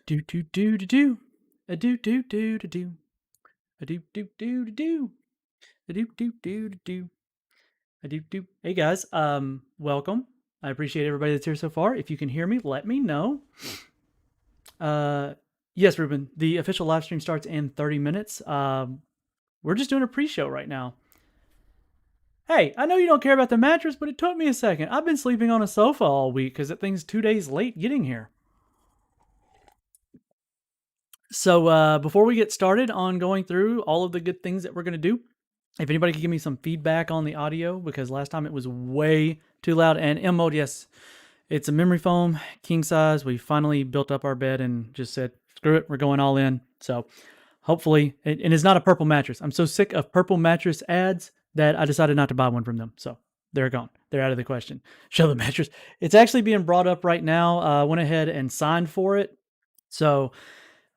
Do do do do do. A do do do do do. A do do do do do. A do do do do do. A do do. Hey guys, welcome. I appreciate everybody that's here so far. If you can hear me, let me know. Yes, Ruben, the official live stream starts in 30 minutes. We're just doing a pre-show right now. Hey, I know you don't care about the mattress, but it took me a second. I've been sleeping on a sofa all week because that thing's 2 days late getting here. So before we get started on going through all of the good things that we're going to do, if anybody could give me some feedback on the audio, because last time it was way too loud. And M mode, yes, it's a memory foam, king size. We finally built up our bed and just said, screw it, we're going all in. So hopefully, and it's not a purple mattress. I'm so sick of purple mattress ads that I decided not to buy one from them. So they're gone. They're out of the question. Show the mattress. It's actually being brought up right now. I went ahead and signed for it. So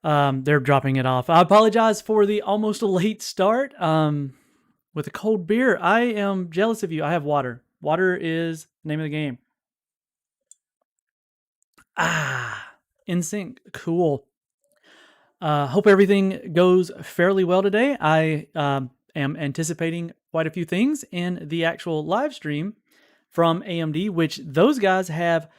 they're dropping it off. I apologize for the almost late start. With a cold beer, I am jealous of you. I have water. Water is the name of the game. In sync. Cool. Hope everything goes fairly well today. I am anticipating quite a few things in the actual live stream from AMD, which those guys have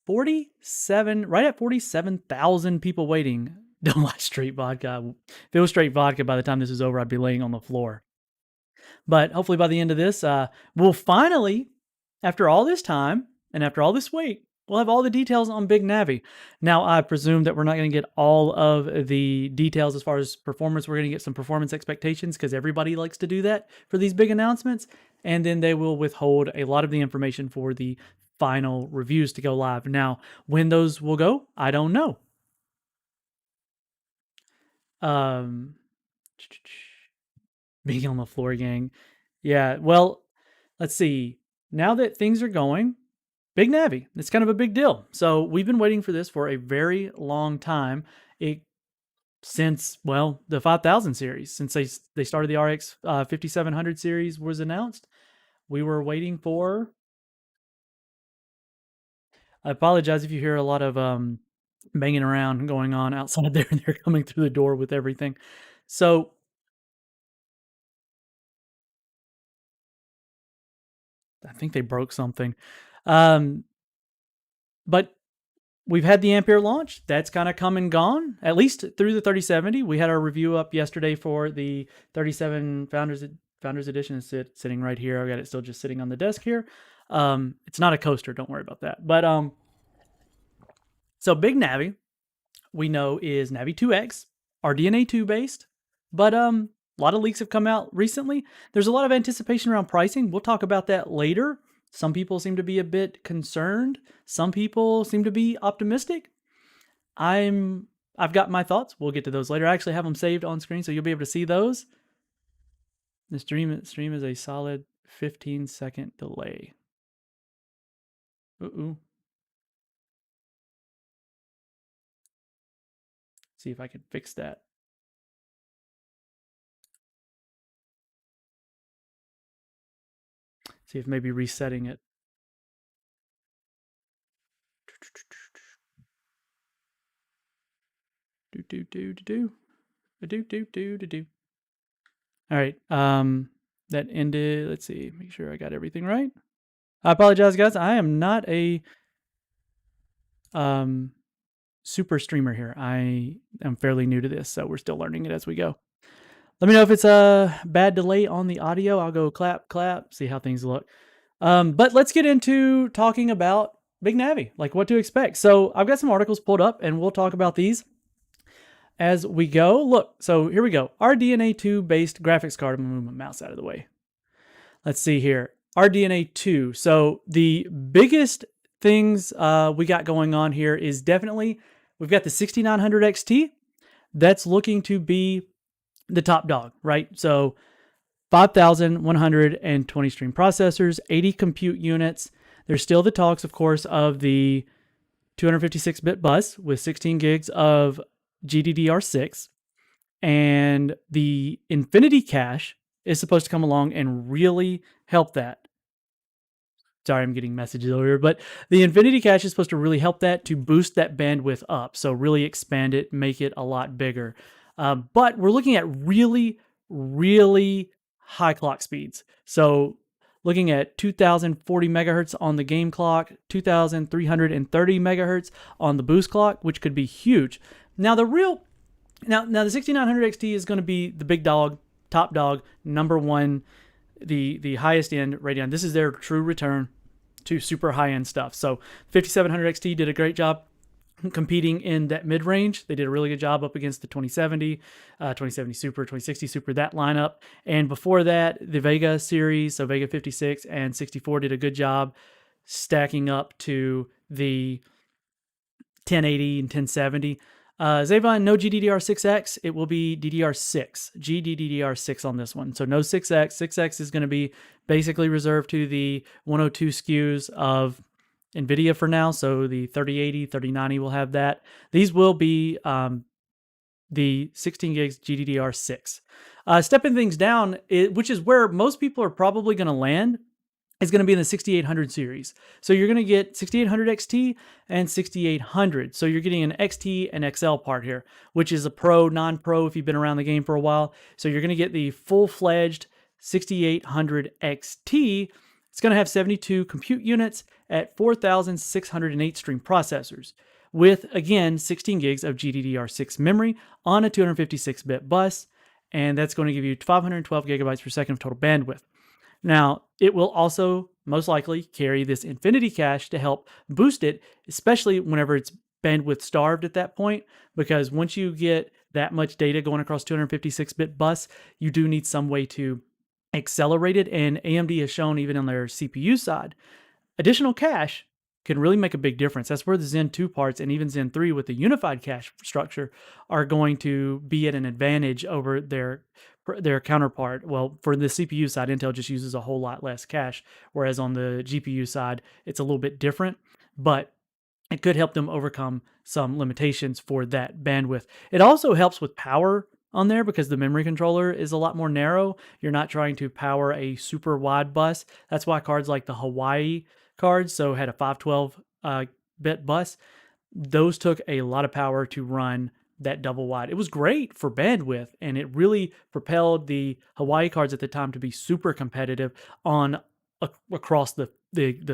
47, right at 47,000 people waiting. Don't like straight vodka. If it was straight vodka, by the time this is over, I'd be laying on the floor. But hopefully by the end of this, we'll finally, after all this time and after all this wait, we'll have all the details on Big Navi. Now, I presume that we're not going to get all of the details as far as performance. We're going to get some performance expectations because everybody likes to do that for these big announcements. And then they will withhold a lot of the information for the final reviews to go live. Now, when those will go, I don't know. Being on the floor, gang. Yeah, well, let's see. Now that things are going, Big Navi, it's kind of a big deal. So we've been waiting for this for a very long time. Since, well, the 5000 series, since they started the RX 5700 series was announced. We were waiting for... I apologize if you hear a lot of banging around going on outside there. They're coming through the door with everything. So I think they broke something. But we've had the Ampere launch. That's kind of come and gone, at least through the 3070. We had our review up yesterday for the 37 Founders Edition. It's sitting right here. I've got it still just sitting on the desk here. It's not a coaster. Don't worry about that. But so Big Navi, we know, is Navi 2X, RDNA 2 based. But a lot of leaks have come out recently. There's a lot of anticipation around pricing. We'll talk about that later. Some people seem to be a bit concerned. Some people seem to be optimistic. I've got my thoughts. We'll get to those later. I actually have them saved on screen, so you'll be able to see those. The stream is a solid 15-second delay. See if I can fix that. See if maybe resetting it. All right. That ended. Let's see. Make sure I got everything right. I apologize, guys. I am not a super streamer here. I am fairly new to this, so we're still learning it as we go. Let me know if it's a bad delay on the audio. I'll go clap, clap, see how things look. But let's get into talking about Big Navi, like what to expect. So I've got some articles pulled up, and we'll talk about these as we go. Look, so here we go. RDNA 2 based graphics card. I'm going to move my mouse out of the way. Let's see here. RDNA 2. So the biggest things we got going on here is definitely, we've got the 6900 XT. That's looking to be the top dog, right? So 5,120 stream processors, 80 compute units. There's still the talks, of course, of the 256-bit bus with 16 gigs of GDDR6. And the Infinity Cache is supposed to come along and really help that. Sorry, I'm getting messages over here, but the Infinity Cache is supposed to really help that to boost that bandwidth up. So really expand it, make it a lot bigger. But we're looking at really, really high clock speeds. So looking at 2040 megahertz on the game clock, 2330 megahertz on the boost clock, which could be huge. Now the 6900 XT is going to be the big dog, top dog, number one, the highest end Radeon. This is their true return to super high end stuff. So 5700 XT did a great job competing in that mid range. They did a really good job up against the 2070, 2070 Super, 2060 Super, that lineup. And before that, the Vega series, so Vega 56 and 64 did a good job stacking up to the 1080 and 1070. Xavon, no GDDR6X. It will be DDR6, GDDR6 on this one. So no 6X. 6X is going to be basically reserved to the 102 SKUs of NVIDIA for now. So the 3080, 3090 will have that. These will be the 16 gigs GDDR6. Stepping things down, which is where most people are probably going to land, is going to be in the 6800 series. So you're going to get 6800 XT and 6800. So you're getting an XT and XL part here, which is a pro, non-pro if you've been around the game for a while. So you're going to get the full-fledged 6800 XT. It's going to have 72 compute units at 4,608 stream processors with, again, 16 gigs of GDDR6 memory on a 256-bit bus. And that's going to give you 512 gigabytes per second of total bandwidth. Now, it will also most likely carry this Infinity Cache to help boost it, especially whenever it's bandwidth starved at that point, because once you get that much data going across 256-bit bus, you do need some way to accelerate it, and AMD has shown even on their CPU side, additional cache can really make a big difference. That's where the Zen 2 parts and even Zen 3 with the unified cache structure are going to be at an advantage over their counterpart. Well, for the CPU side, Intel just uses a whole lot less cache, whereas on the GPU side, it's a little bit different, but it could help them overcome some limitations for that bandwidth. It also helps with power on there because the memory controller is a lot more narrow. You're not trying to power a super wide bus. That's why cards like the Hawaii cards, so had a 512 bit bus, those took a lot of power to run that double wide. It was great for bandwidth, and it really propelled the Hawaii cards at the time to be super competitive on across the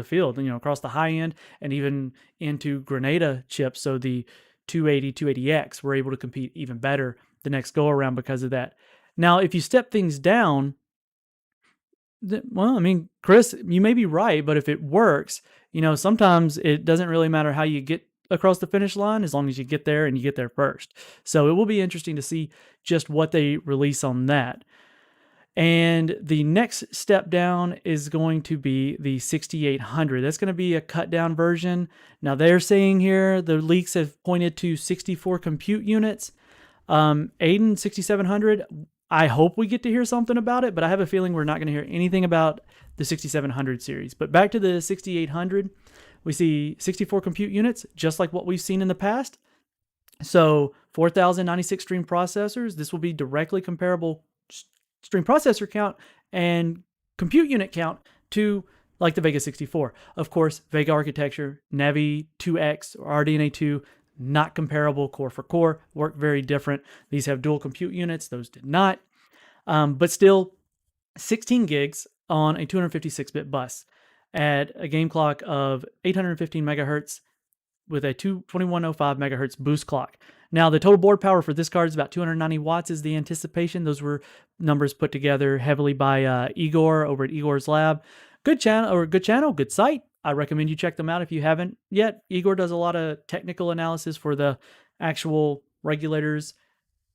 field, across the high end and even into Grenada chips. So the 280, 280X were able to compete even better the next go around because of that. Now, if you step things down, well, I mean, Chris, you may be right, but if it works, sometimes it doesn't really matter how you get across the finish line as long as you get there and you get there first. So it will be interesting to see just what they release on that. And the next step down is going to be the 6800. That's going to be a cut down version. Now they're saying here, the leaks have pointed to 64 compute units. Aiden 6700, I hope we get to hear something about it, but I have a feeling we're not going to hear anything about the 6700 series. But back to the 6800, we see 64 compute units, just like what we've seen in the past. So 4,096 stream processors. This will be directly comparable stream processor count and compute unit count to like the Vega 64. Of course, Vega architecture, Navi 2X or RDNA 2, not comparable core for core, work very different. These have dual compute units, those did not. But still 16 gigs on a 256-bit bus at a game clock of 815 megahertz with a 2105 megahertz boost clock. Now, the total board power for this card is about 290 watts is the anticipation. Those were numbers put together heavily by Igor over at Igor's Lab. Good channel, good site. I recommend you check them out if you haven't yet. Igor does a lot of technical analysis for the actual regulators,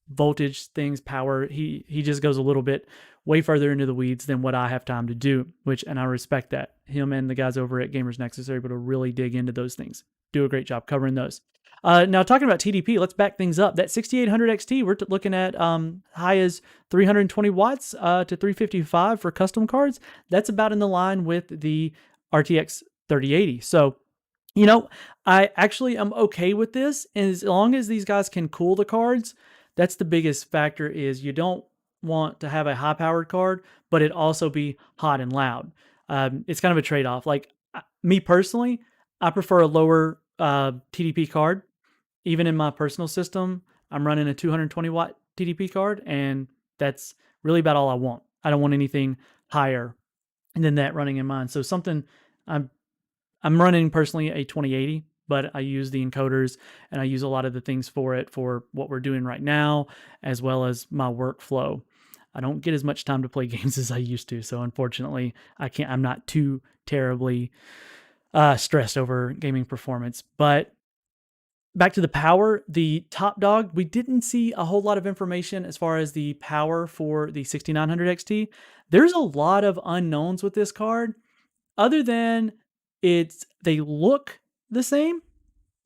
voltage things, power. He just goes a little bit way further into the weeds than what I have time to do, and I respect that. Him and the guys over at Gamers Nexus are able to really dig into those things. Do a great job covering those. Now, talking about TDP, let's back things up. That 6800 XT, we're looking at high as 320 watts to 355 for custom cards. That's about in the line with the RTX 3080. So, I actually am okay with this. And as long as these guys can cool the cards, that's the biggest factor. Is you don't want to have a high-powered card, but it also be hot and loud. It's kind of a trade-off. Like, Me personally, I prefer a lower TDP card. Even in my personal system, I'm running a 220 watt TDP card, and that's really about all I want. I don't want anything higher than that running in mine. So something I'm I'm running personally a 2080, but I use the encoders and I use a lot of the things for it for what we're doing right now, as well as my workflow. I don't get as much time to play games as I used to, so unfortunately, I'm not too terribly stressed over gaming performance. But back to the power, the top dog, we didn't see a whole lot of information as far as the power for the 6900 XT. There's a lot of unknowns with this card, other than they look the same.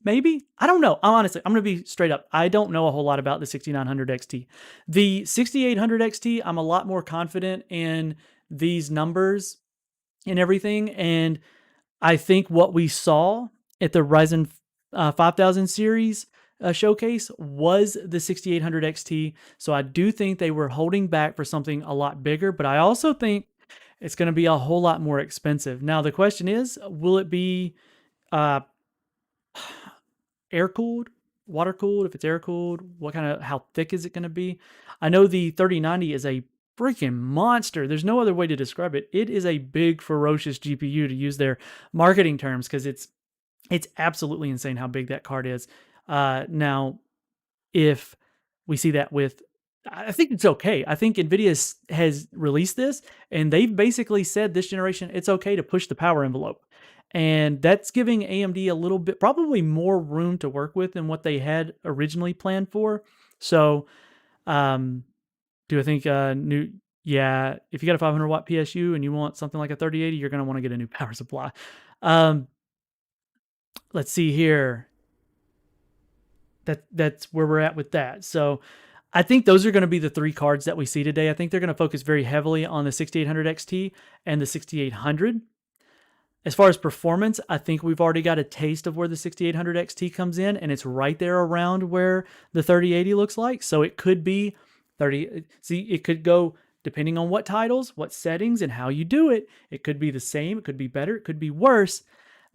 Maybe I don't know. I'm gonna be straight up. I don't know a whole lot about the 6900 XT. The 6800 XT, I'm a lot more confident in these numbers and everything, and I think what we saw at the Ryzen 5000 series showcase was the 6800 XT. So I do think they were holding back for something a lot bigger, but I also think it's going to be a whole lot more expensive. Now the question is, will it be uh, air cooled, water cooled? If it's air cooled, how thick is it going to be? I know the 3090 is a freaking monster. There's no other way to describe it. It is a big, ferocious GPU, to use their marketing terms, because it's absolutely insane how big that card is. Now, if we see that with, I think it's okay. I think NVIDIA has released this, and they've basically said this generation, it's okay to push the power envelope. And that's giving AMD a little bit, probably more room to work with than what they had originally planned for. So, do I think yeah, if you got a 500 watt PSU and you want something like a 3080, you're going to want to get a new power supply. Let's see here. That's where we're at with that. So I think those are going to be the three cards that we see today. I think they're going to focus very heavily on the 6800 XT and the 6800. As far as performance, I think we've already got a taste of where the 6800 XT comes in, and it's right there around where the 3080 looks like. So it could be 30. See, it could go depending on what titles, what settings, and how you do it. It could be the same, it could be better, it could be worse.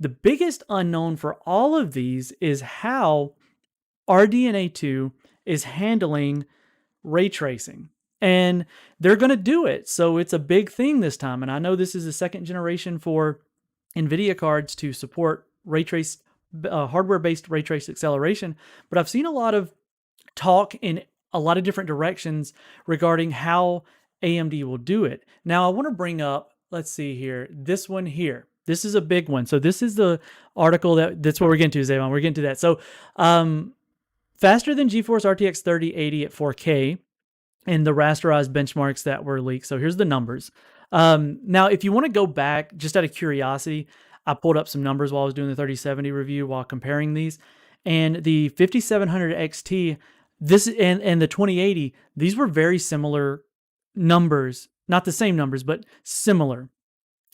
The biggest unknown for all of these is how RDNA 2 is handling ray tracing. And they're going to do it. So it's a big thing this time. And I know this is the second generation for NVIDIA cards to support ray trace, hardware-based ray trace acceleration. But I've seen a lot of talk in a lot of different directions regarding how AMD will do it. Now, I want to bring up, let's see here, this one here. This is a big one. So this is the article that's what we're getting to, Zavon. We're getting to that. So faster than GeForce RTX 3080 at 4K and the rasterized benchmarks that were leaked. So here's the numbers. Now, if you want to go back, just out of curiosity, I pulled up some numbers while I was doing the 3070 review while comparing these. And the 5700 XT, this and the 2080, these were very similar numbers. Not the same numbers, but similar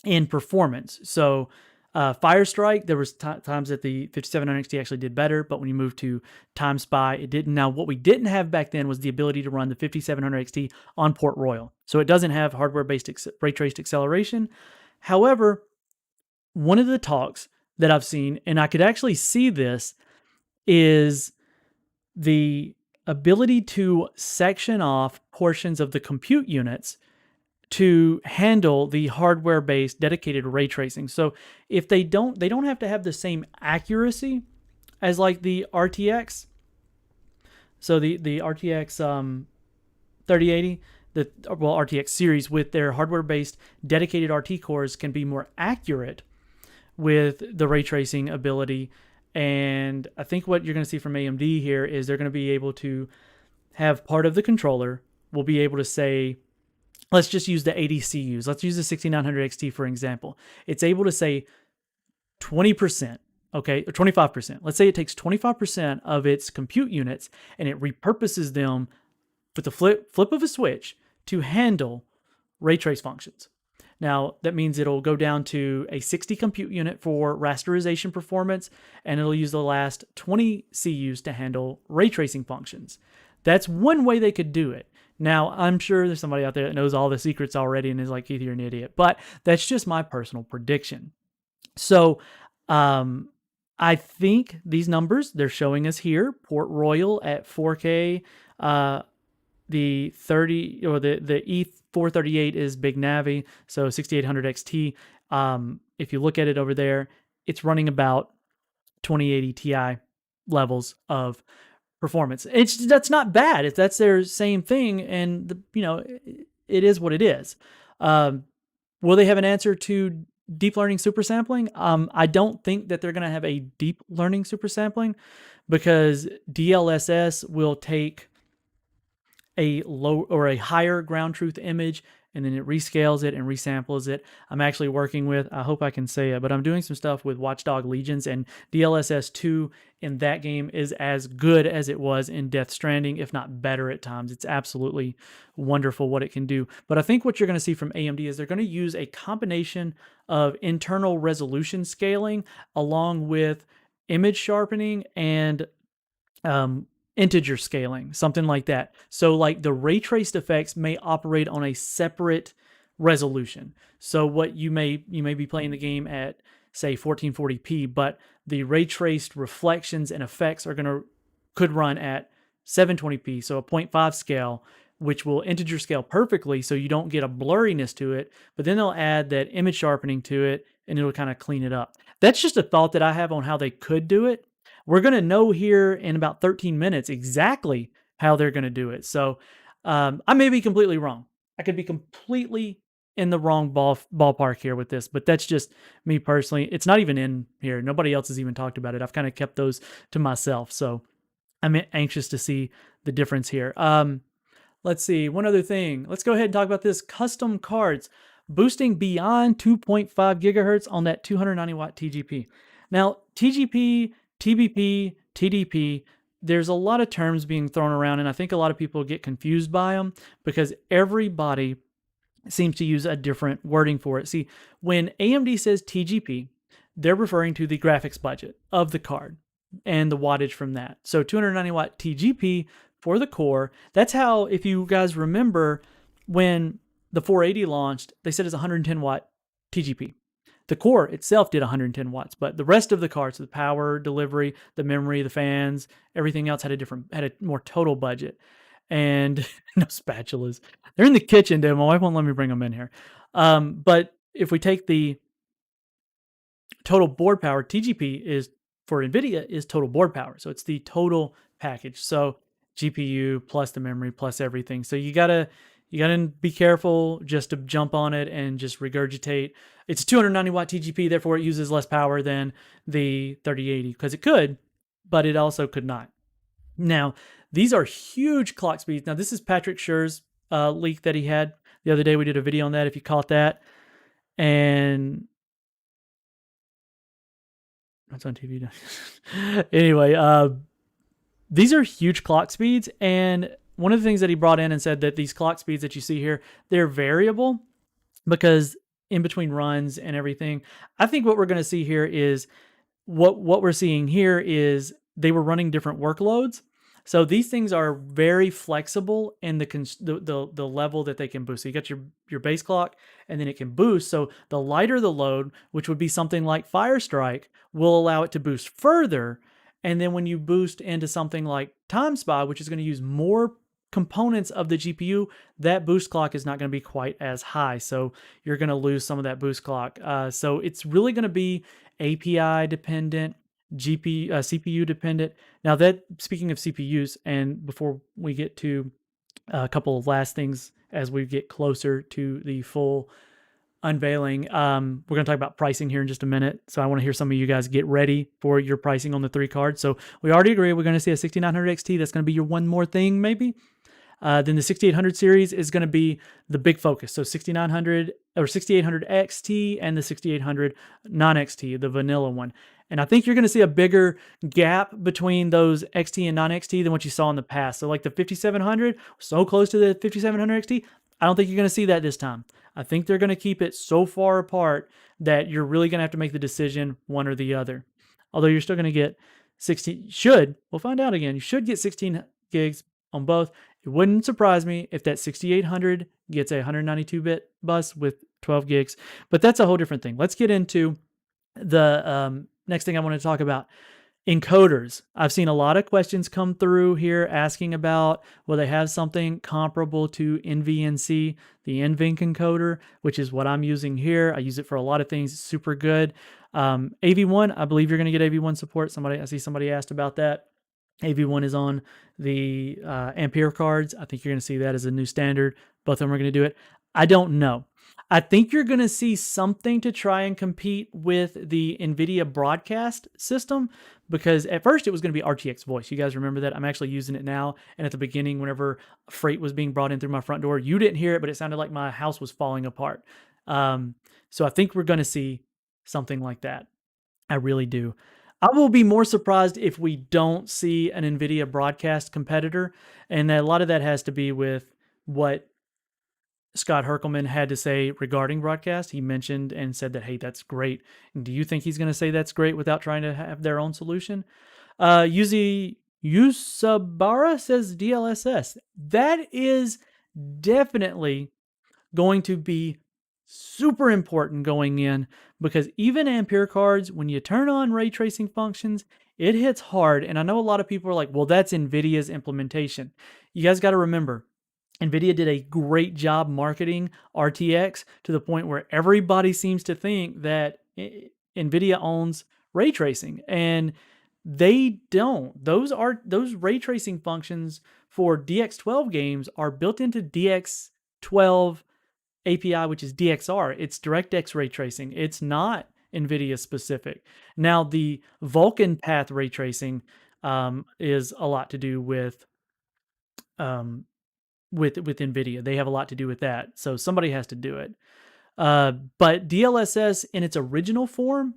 in performance. So Firestrike, there was times that the 5700 XT actually did better, but when you move to Time Spy, it didn't. Now, what we didn't have back then was the ability to run the 5700 XT on Port Royal. So it doesn't have hardware-based ray traced acceleration. However, one of the talks that I've seen, and I could actually see this, is the ability to section off portions of the compute units to handle the hardware-based dedicated ray tracing. So if they don't have to have the same accuracy as like the RTX. So the RTX 3080, RTX series with their hardware-based dedicated RT cores can be more accurate with the ray tracing ability. And I think what you're going to see from AMD here is they're going to be able to have part of the controller will be able to say, let's just use the ADCUs. Let's use the 6900 XT for example. It's able to say 20%, okay, or 25%. Let's say it takes 25% of its compute units and it repurposes them with the flip of a switch to handle ray trace functions. Now, that means it'll go down to a 60 compute unit for rasterization performance, and it'll use the last 20 CUs to handle ray tracing functions. That's one way they could do it. Now, I'm sure there's somebody out there that knows all the secrets already and is like, Keith, you're an idiot. But that's just my personal prediction. So, um, I think these numbers they're showing us here: Port Royal at 4K, the 30 or the E438 is Big Navi, so 6800 XT. If you look at it over there, it's running about 2080 Ti levels of performance. That's not bad. If that's their same thing, and it is what it is. Um, will they have an answer to deep learning super sampling? I don't think that they're going to have a deep learning super sampling because DLSS will take a low or a higher ground truth image and then it rescales it and resamples it. I'm actually working with, I hope I can say it, but I'm doing some stuff with Watchdog Legions, and DLSS 2 in that game is as good as it was in Death Stranding, if not better at times. It's absolutely wonderful what it can do. But I think what you're going to see from AMD is they're going to use a combination of internal resolution scaling along with image sharpening and integer scaling, something like that. So like the ray traced effects may operate on a separate resolution. So what you may be playing the game at say 1440p, but the ray traced reflections and effects are could run at 720p, so a 0.5 scale, which will integer scale perfectly so you don't get a blurriness to it, but then they'll add that image sharpening to it and it'll kind of clean it up. That's just a thought that I have on how they could do it. We're going to know here in about 13 minutes exactly how they're going to do it. So I may be completely wrong. I could be completely in the wrong ballpark here with this, but that's just me personally. It's not even in here. Nobody else has even talked about it. I've kind of kept those to myself. So I'm anxious to see the difference here. Let's see. One other thing. Let's go ahead and talk about this. Custom cards boosting beyond 2.5 gigahertz on that 290 watt TGP. Now, TGP, TBP, TDP, there's a lot of terms being thrown around, and I think a lot of people get confused by them because everybody seems to use a different wording for it. See, when AMD says TGP, they're referring to the graphics budget of the card and the wattage from that. So 290 watt TGP for the core. That's how, if you guys remember, when the 480 launched, they said it's 110 watt TGP. The core itself did 110 watts, but the rest of the cards, the power delivery, the memory, the fans, everything else had a more total budget. And no spatulas. They're in the kitchen, dude. My wife won't let me bring them in here. But if we take the total board power, TGP is for NVIDIA is total board power. So it's the total package. So GPU plus the memory plus everything. So you gotta be careful just to jump on it and just regurgitate. It's 290 watt TGP, therefore it uses less power than the 3080 because it could, but it also could not. Now, these are huge clock speeds. Now, this is Patrick Scher's leak that he had the other day. We did a video on that if you caught that. And that's on TV. Anyway, these are huge clock speeds. And one of the things that he brought in and said that these clock speeds that you see here, they're variable because in between runs and everything. I think what we're going to see here is what we're seeing here is they were running different workloads. So these things are very flexible in the level that they can boost. So you got your base clock, and then it can boost. So the lighter the load, which would be something like Firestrike, will allow it to boost further. And then when you boost into something like Time Spy, which is going to use more components of the GPU, that boost clock is not going to be quite as high. So you're going to lose some of that boost clock. So it's really going to be API dependent, CPU dependent. Now that, speaking of CPUs, and before we get to a couple of last things as we get closer to the full unveiling, we're going to talk about pricing here in just a minute. So I want to hear some of you guys get ready for your pricing on the 3 cards. So we already agree we're going to see a 6900 XT. That's going to be your one more thing maybe. Then the 6800 series is going to be the big focus. So 6900 or 6800 XT and the 6800 non-XT, the vanilla one. And I think you're going to see a bigger gap between those XT and non-XT than what you saw in the past. So like the 5700, so close to the 5700 XT, I don't think you're going to see that this time. I think they're going to keep it so far apart that you're really going to have to make the decision one or the other. Although you're still going to get 16, we'll find out again, you should get 16 gigs on both. It wouldn't surprise me if that 6800 gets a 192-bit bus with 12 gigs, but that's a whole different thing. Let's get into The next thing I want to talk about, encoders. I've seen a lot of questions come through here asking about will they have something comparable to NVNC, the NVENC encoder, which is what I'm using here. I use it for a lot of things. It's super good. AV1, I believe you're going to get AV1 support. I see somebody asked about that. AV1 is on the Ampere cards. I think you're going to see that as a new standard. Both of them are going to do it. I don't know. I think you're going to see something to try and compete with the NVIDIA broadcast system, because at first it was going to be RTX voice. You guys remember that? I'm actually using it now. And at the beginning, whenever freight was being brought in through my front door, you didn't hear it, but it sounded like my house was falling apart. So I think we're going to see something like that. I really do. I will be more surprised if we don't see an NVIDIA broadcast competitor. And a lot of that has to be with what Scott Herkelman had to say regarding broadcast. He mentioned and said that, hey, that's great. And do you think he's going to say that's great without trying to have their own solution? Yusabara says DLSS. That is definitely going to be super important going in, because even Ampere cards, when you turn on ray tracing functions, it hits hard. And I know a lot of people are like, well, that's NVIDIA's implementation. You guys got to remember, NVIDIA did a great job marketing RTX to the point where everybody seems to think that NVIDIA owns ray tracing, and they don't. Those ray tracing functions for DX12 games are built into DX12 API, which is DXR. It's DirectX ray tracing. It's not NVIDIA specific. Now, the Vulkan path ray tracing is a lot to do um, with NVIDIA. They have a lot to do with that. So somebody has to do it. But DLSS in its original form,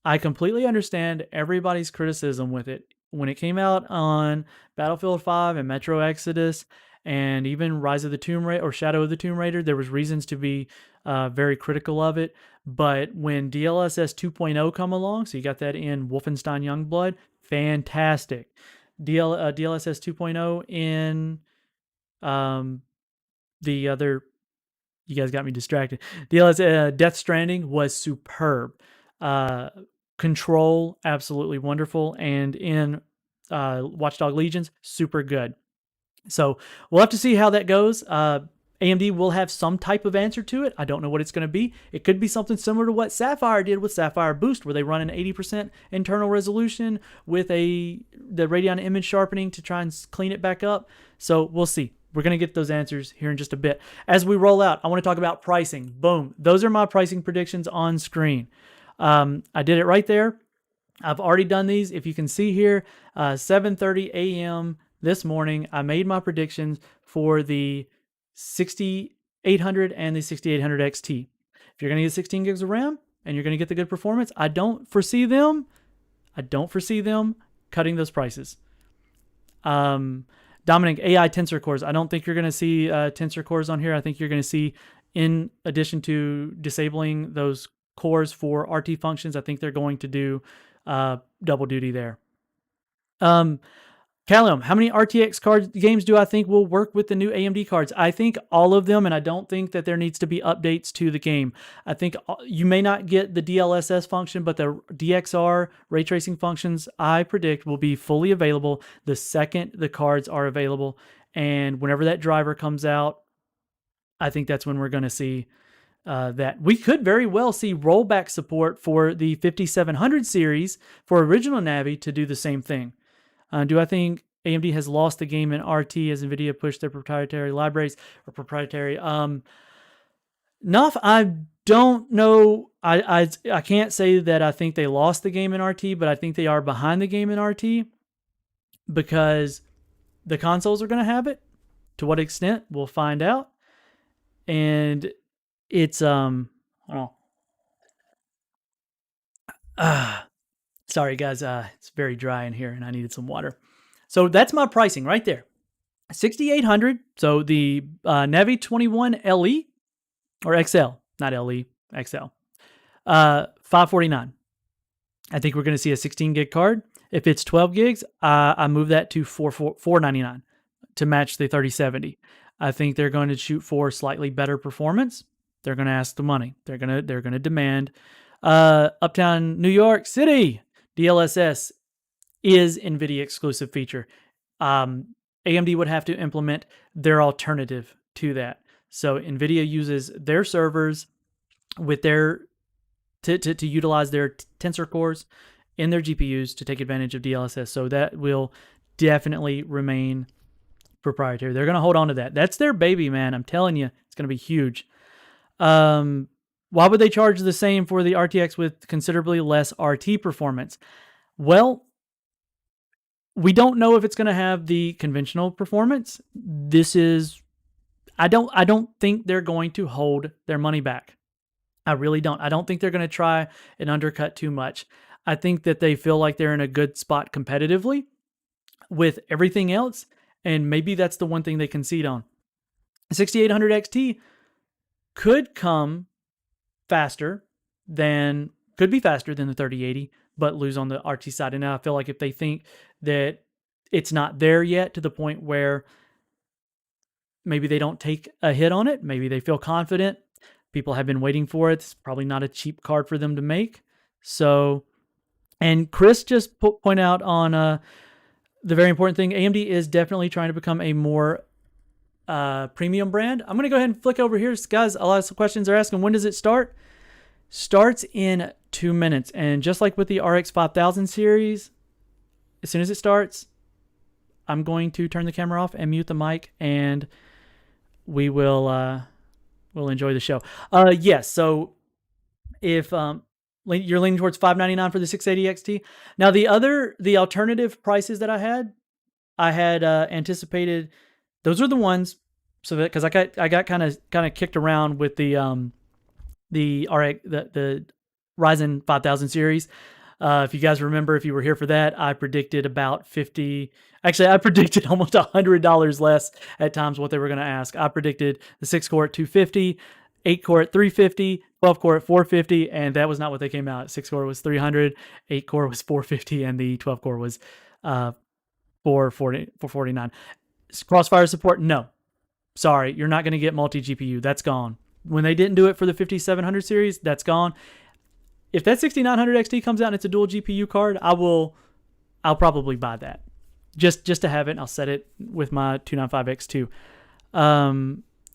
I completely understand everybody's criticism with it. When it came out on Battlefield 5 and Metro Exodus and even Rise of the Tomb Raider or Shadow of the Tomb Raider, there was reasons to be very critical of it. But when DLSS 2.0 come along, so you got that in Wolfenstein Youngblood, fantastic. DLSS 2.0 in the other, you guys got me distracted. DLSS Death Stranding was superb. Control, absolutely wonderful. And in Watchdog Legions, super good. So we'll have to see how that goes. AMD will have some type of answer to it. I don't know what it's going to be. It could be something similar to what Sapphire did with Sapphire Boost, where they run an 80% internal resolution with the Radeon image sharpening to try and clean it back up. So we'll see. We're going to get those answers here in just a bit. As we roll out, I want to talk about pricing. Boom. Those are my pricing predictions on screen. I did it right there. I've already done these. If you can see here, 7:30 a.m. this morning, I made my predictions for the 6800 and the 6800 XT. If you're going to get 16 gigs of RAM and you're going to get the good performance, I don't foresee them cutting those prices. Dominic, AI tensor cores. I don't think you're going to see tensor cores on here. I think you're going to see, in addition to disabling those cores for RT functions, I think they're going to do double duty there. Callum, how many RTX games do I think will work with the new AMD cards? I think all of them, and I don't think that there needs to be updates to the game. I think you may not get the DLSS function, but the DXR ray tracing functions, I predict, will be fully available the second the cards are available. And whenever that driver comes out, I think that's when we're going to see that. We could very well see rollback support for the 5700 series for original Navi to do the same thing. Do I think AMD has lost the game in RT as NVIDIA pushed their proprietary libraries or proprietary? Nuff, I don't know. I can't say that I think they lost the game in RT, but I think they are behind the game in RT because the consoles are going to have it. To what extent, we'll find out. And it's sorry guys, it's very dry in here and I needed some water. So that's my pricing right there. 6800, so the Navi 21 LE or XL, not LE, XL. 549. I think we're going to see a 16 gig card. If it's 12 gigs, I move that to 499 to match the 3070. I think they're going to shoot for slightly better performance. They're going to ask the money. They're going to demand Uptown New York City, DLSS is NVIDIA exclusive feature. AMD would have to implement their alternative to that. So NVIDIA uses their servers with their to utilize their tensor cores in their GPUs to take advantage of DLSS. So that will definitely remain proprietary. They're going to hold on to that. That's their baby, man. I'm telling you, it's going to be huge. Why would they charge the same for the RTX with considerably less RT performance? Well, we don't know if it's going to have the conventional performance. I don't think they're going to hold their money back. I really don't. I don't think they're going to try and undercut too much. I think that they feel like they're in a good spot competitively with everything else, and maybe that's the one thing they concede on. 6800 XT could be faster than the 3080, but lose on the RT side. And now I feel like if they think that it's not there yet to the point where maybe they don't take a hit on it, maybe they feel confident. People have been waiting for it. It's probably not a cheap card for them to make. So, and Chris just point out on the very important thing, AMD is definitely trying to become a more premium brand. I'm going to go ahead and flick over here. Guys, a lot of questions are asking, when does it start? Starts in 2 minutes. And just like with the RX 5000 series, as soon as it starts, I'm going to turn the camera off and mute the mic, and we will we'll enjoy the show. Yes, so if you're leaning towards $599 for the 680 XT. Now the alternative prices that I had anticipated, those are the ones, so that because I got kind of kicked around with the RX the Ryzen 5000 series. If you guys remember, if you were here for that, I predicted about 50. Actually, I predicted almost $100 less at times what they were going to ask. I predicted the 6-core at $250, 8-core at $350, 12-core at $450, and that was not what they came out. 6-core was $300, 8-core was $450, and the 12-core was $449. Crossfire support? No. Sorry, you're not going to get multi-GPU. That's gone. When they didn't do it for the 5700 series, that's gone. If that 6900 XT comes out and it's a dual GPU card, I'll probably buy that. Just to have it, and I'll set it with my 295X2.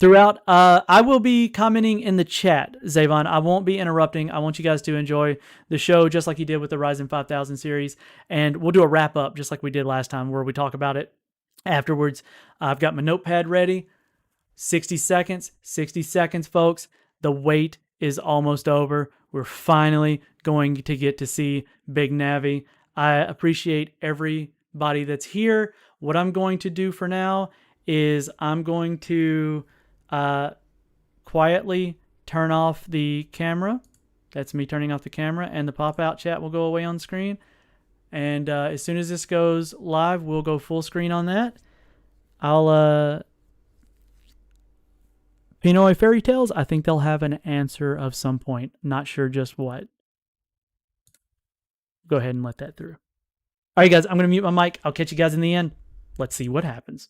Throughout, I will be commenting in the chat, Zavon. I won't be interrupting. I want you guys to enjoy the show just like you did with the Ryzen 5000 series. And we'll do a wrap-up just like we did last time where we talk about it afterwards. I've got my notepad ready. 60 seconds, folks. The wait is almost over. We're finally going to get to see Big Navi. I appreciate everybody that's here. What I'm going to do for now is I'm going to quietly turn off the camera. That's me turning off the camera, and the pop-out chat will go away on screen. And as soon as this goes live, we'll go full screen on that. Pinoy Fairy Tales, I think they'll have an answer of some point. Not sure just what. Go ahead and let that through. All right, guys, I'm going to mute my mic. I'll catch you guys in the end. Let's see what happens.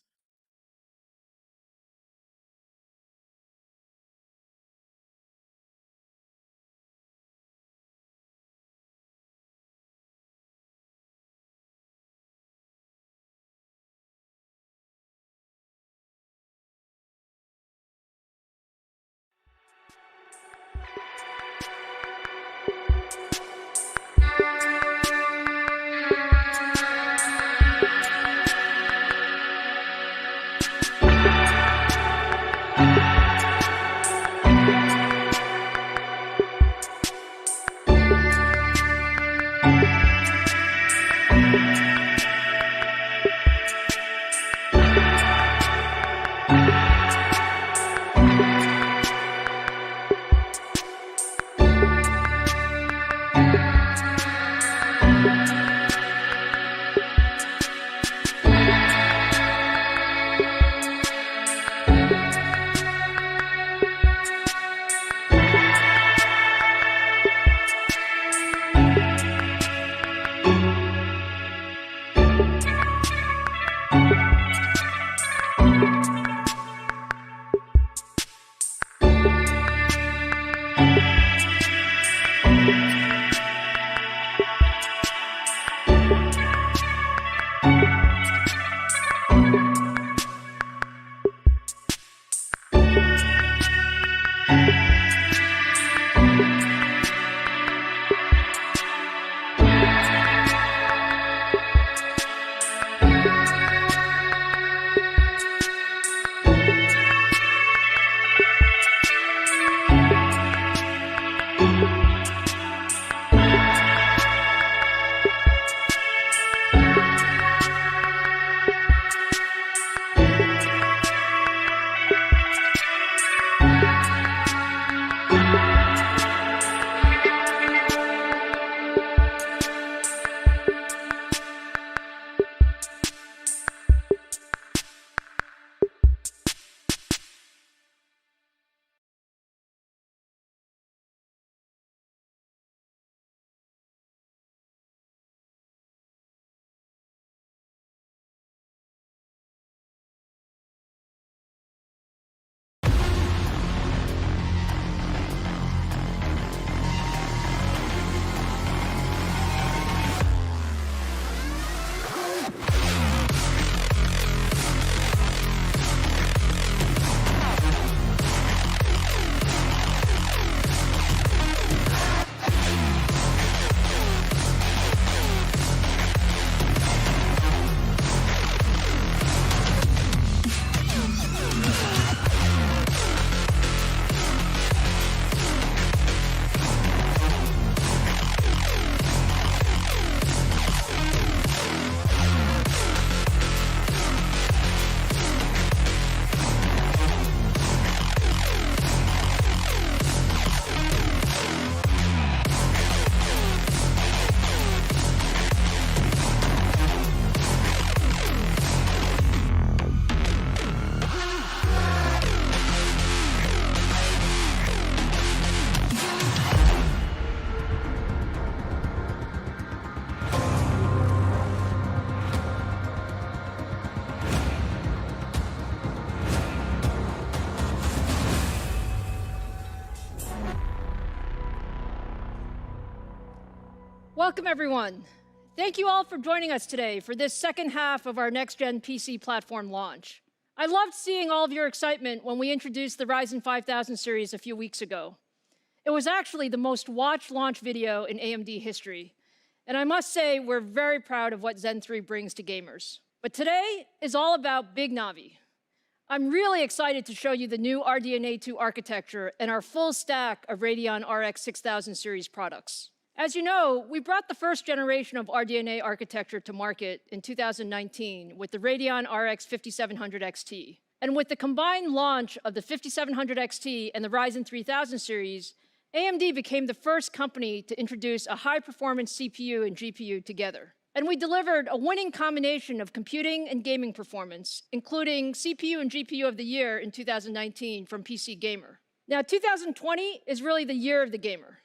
Welcome, everyone. Thank you all for joining us today for this second half of our next-gen PC platform launch. I loved seeing all of your excitement when we introduced the Ryzen 5000 series a few weeks ago. It was actually the most watched launch video in AMD history. And I must say, we're very proud of what Zen 3 brings to gamers. But today is all about Big Navi. I'm really excited to show you the new RDNA 2 architecture and our full stack of Radeon RX 6000 series products. As you know, we brought the first generation of RDNA architecture to market in 2019 with the Radeon RX 5700 XT. And with the combined launch of the 5700 XT and the Ryzen 3000 series, AMD became the first company to introduce a high-performance CPU and GPU together. And we delivered a winning combination of computing and gaming performance, including CPU and GPU of the year in 2019 from PC Gamer. Now, 2020 is really the year of the gamer.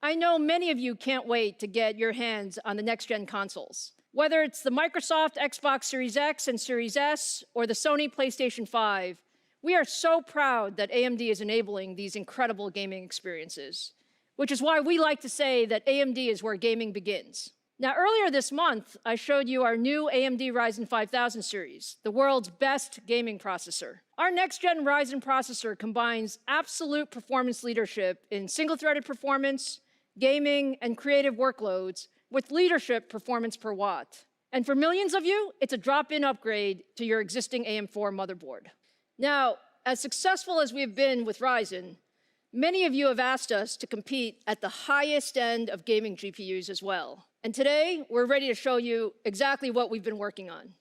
I know many of you can't wait to get your hands on the next-gen consoles. Whether it's the Microsoft Xbox Series X and Series S or the Sony PlayStation 5, we are so proud that AMD is enabling these incredible gaming experiences, which is why we like to say that AMD is where gaming begins. Now, earlier this month, I showed you our new AMD Ryzen 5000 series, the world's best gaming processor. Our next-gen Ryzen processor combines absolute performance leadership in single-threaded performance, gaming, and creative workloads with leadership performance per watt. And for millions of you, it's a drop-in upgrade to your existing AM4 motherboard. Now, as successful as we've been with Ryzen, many of you have asked us to compete at the highest end of gaming GPUs as well. And today, we're ready to show you exactly what we've been working on.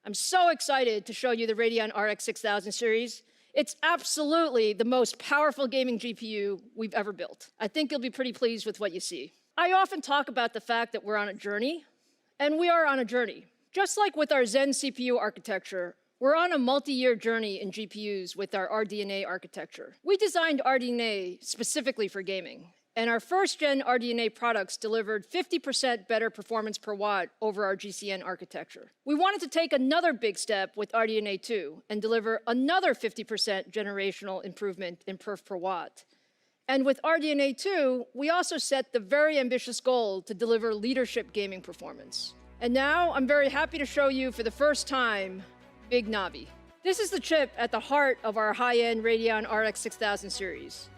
I'm so excited to show you the Radeon RX 6000 series. It's absolutely the most powerful gaming GPU we've ever built. I think you'll be pretty pleased with what you see. I often talk about the fact that we're on a journey, and we are on a journey. Just like with our Zen CPU architecture, we're on a multi-year journey in GPUs with our RDNA architecture. We designed RDNA specifically for gaming, and our first-gen RDNA products delivered 50% better performance per watt over our GCN architecture. We wanted to take another big step with RDNA 2 and deliver another 50% generational improvement in perf per watt. And with RDNA 2, we also set the very ambitious goal to deliver leadership gaming performance. And now I'm very happy to show you for the first time, Big Navi. This is the chip at the heart of our high-end Radeon RX 6000 series.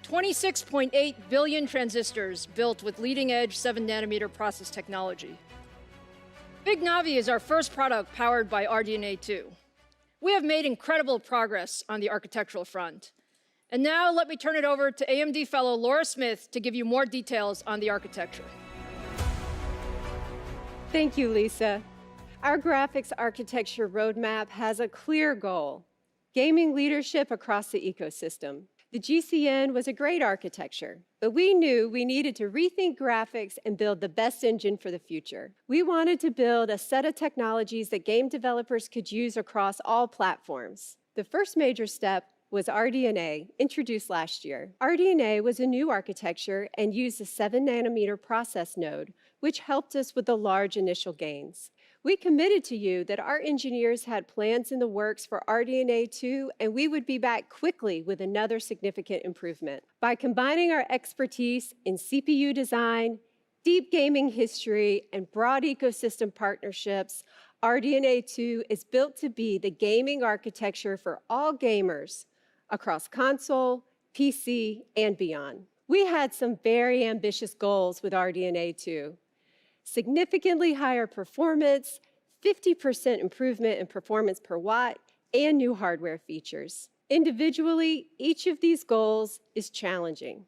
26.8 billion transistors built with leading-edge 7-nanometer process technology. Big Navi is our first product powered by RDNA 2. We have made incredible progress on the architectural front. And now let me turn it over to AMD fellow Laura Smith to give you more details on the architecture. Thank you, Lisa. Our graphics architecture roadmap has a clear goal: gaming leadership across the ecosystem. The GCN was a great architecture, but we knew we needed to rethink graphics and build the best engine for the future. We wanted to build a set of technologies that game developers could use across all platforms. The first major step was RDNA, introduced last year. RDNA was a new architecture and used a 7-nanometer process node, which helped us with the large initial gains. We committed to you that our engineers had plans in the works for RDNA 2, and we would be back quickly with another significant improvement. By combining our expertise in CPU design, deep gaming history, and broad ecosystem partnerships, RDNA 2 is built to be the gaming architecture for all gamers across console, PC, and beyond. We had some very ambitious goals with RDNA 2. Significantly higher performance, 50% improvement in performance per watt, and new hardware features. Individually, each of these goals is challenging.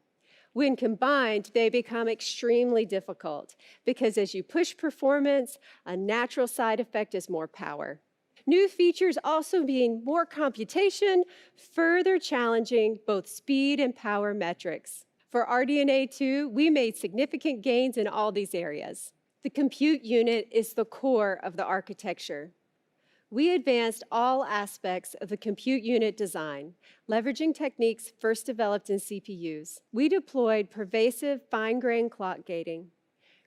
When combined, they become extremely difficult because as you push performance, a natural side effect is more power. New features also mean more computation, further challenging both speed and power metrics. For RDNA 2, we made significant gains in all these areas. The compute unit is the core of the architecture. We advanced all aspects of the compute unit design, leveraging techniques first developed in CPUs. We deployed pervasive fine-grained clock gating,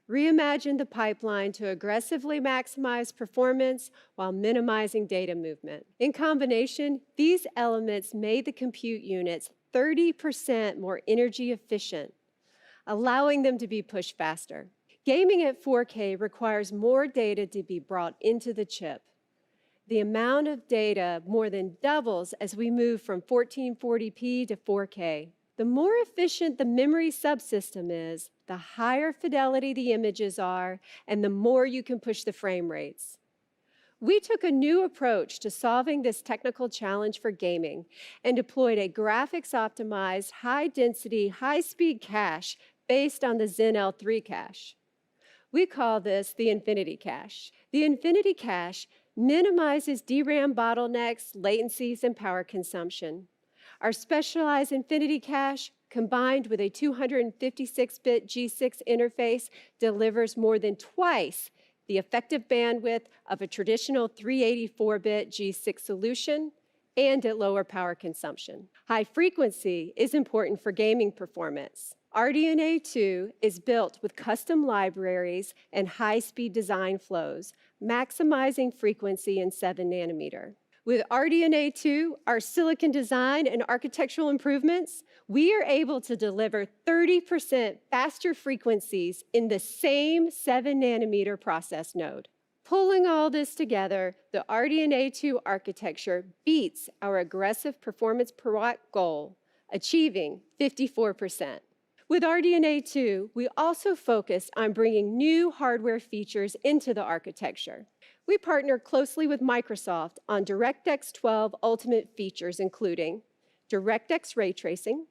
reimagined the pipeline to aggressively maximize performance while minimizing data movement. In combination, these elements made the compute units 30% more energy efficient, allowing them to be pushed faster. Gaming at 4K requires more data to be brought into the chip. The amount of data more than doubles as we move from 1440p to 4K. The more efficient the memory subsystem is, the higher fidelity the images are, and the more you can push the frame rates. We took a new approach to solving this technical challenge for gaming and deployed a graphics-optimized, high-density, high-speed cache based on the Zen L3 cache. We call this the Infinity Cache. The Infinity Cache minimizes DRAM bottlenecks, latencies, and power consumption. Our specialized Infinity Cache, combined with a 256-bit G6 interface, delivers more than twice the effective bandwidth of a traditional 384-bit G6 solution and at lower power consumption. High frequency is important for gaming performance. RDNA 2 is built with custom libraries and high-speed design flows, maximizing frequency in 7-nanometer. With RDNA 2, our silicon design and architectural improvements, we are able to deliver 30% faster frequencies in the same 7-nanometer process node. Pulling all this together, the RDNA 2 architecture beats our aggressive performance per watt goal, achieving 54%. With RDNA 2, we also focused on bringing new hardware features into the architecture. We partnered closely with Microsoft on DirectX 12 Ultimate features, including DirectX ray tracing,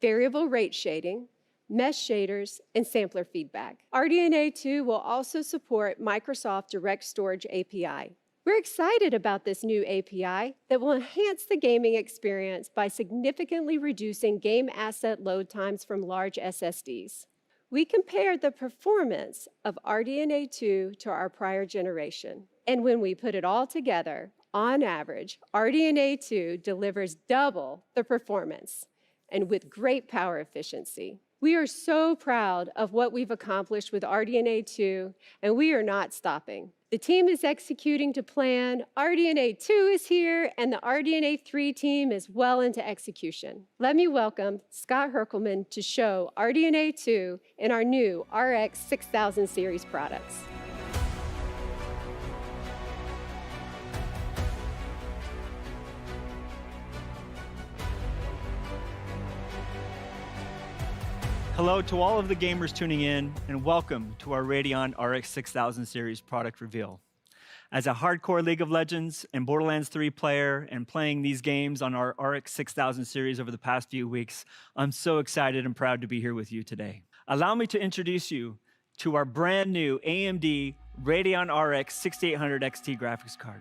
variable rate shading, mesh shaders, and sampler feedback. RDNA 2 will also support Microsoft Direct Storage API. We're excited about this new API that will enhance the gaming experience by significantly reducing game asset load times from large SSDs. We compared the performance of RDNA 2 to our prior generation. And when we put it all together, on average, RDNA 2 delivers double the performance and with great power efficiency. We are so proud of what we've accomplished with RDNA 2, and we are not stopping. The team is executing to plan, RDNA 2 is here, and the RDNA 3 team is well into execution. Let me welcome Scott Herkelman to show RDNA 2 in our new RX 6000 series products. Hello to all of the gamers tuning in, and welcome to our Radeon RX 6000 series product reveal. As a hardcore League of Legends and Borderlands 3 player and playing these games on our RX 6000 series over the past few weeks, I'm so excited and proud to be here with you today. Allow me to introduce you to our brand new AMD Radeon RX 6800 XT graphics card.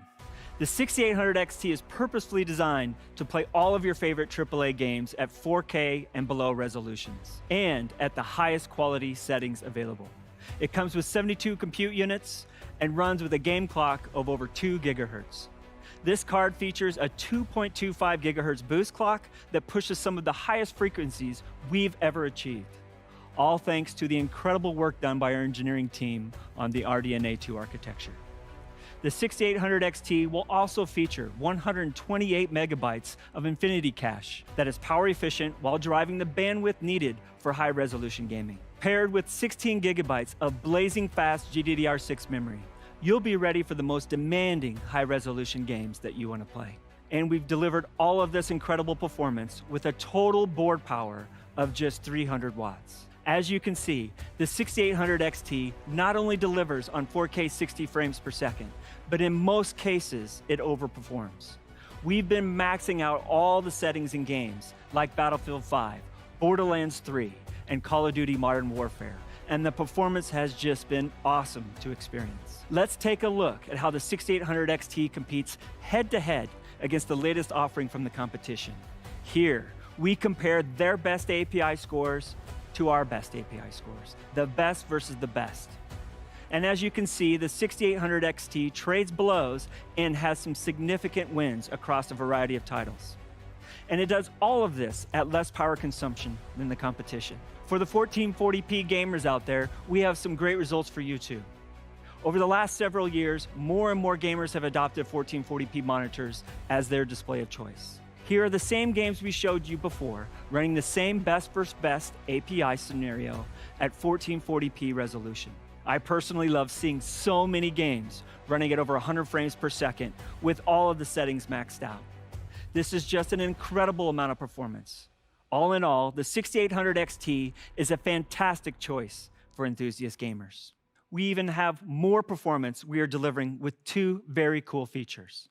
The 6800 XT is purposefully designed to play all of your favorite AAA games at 4K and below resolutions, and at the highest quality settings available. It comes with 72 compute units and runs with a game clock of over 2 gigahertz. This card features a 2.25 gigahertz boost clock that pushes some of the highest frequencies we've ever achieved, all thanks to the incredible work done by our engineering team on the RDNA 2 architecture. The 6800 XT will also feature 128 megabytes of Infinity Cache that is power efficient while driving the bandwidth needed for high resolution gaming. Paired with 16 gigabytes of blazing fast GDDR6 memory, you'll be ready for the most demanding high resolution games that you want to play. And we've delivered all of this incredible performance with a total board power of just 300 watts. As you can see, the 6800 XT not only delivers on 4K 60 frames per second, but in most cases, it overperforms. We've been maxing out all the settings in games like Battlefield 5, Borderlands 3, and Call of Duty Modern Warfare, and the performance has just been awesome to experience. Let's take a look at how the 6800 XT competes head-to-head against the latest offering from the competition. Here, we compare their best API scores to our best API scores, the best versus the best. And as you can see, the 6800 XT trades blows and has some significant wins across a variety of titles. And it does all of this at less power consumption than the competition. For the 1440p gamers out there, we have some great results for you too. Over the last several years, more and more gamers have adopted 1440p monitors as their display of choice. Here are the same games we showed you before, running the same best versus best API scenario at 1440p resolution. I personally love seeing so many games running at over 100 frames per second with all of the settings maxed out. This is just an incredible amount of performance. All in all, the 6800 XT is a fantastic choice for enthusiast gamers. We even have more performance we are delivering with 2 very cool features.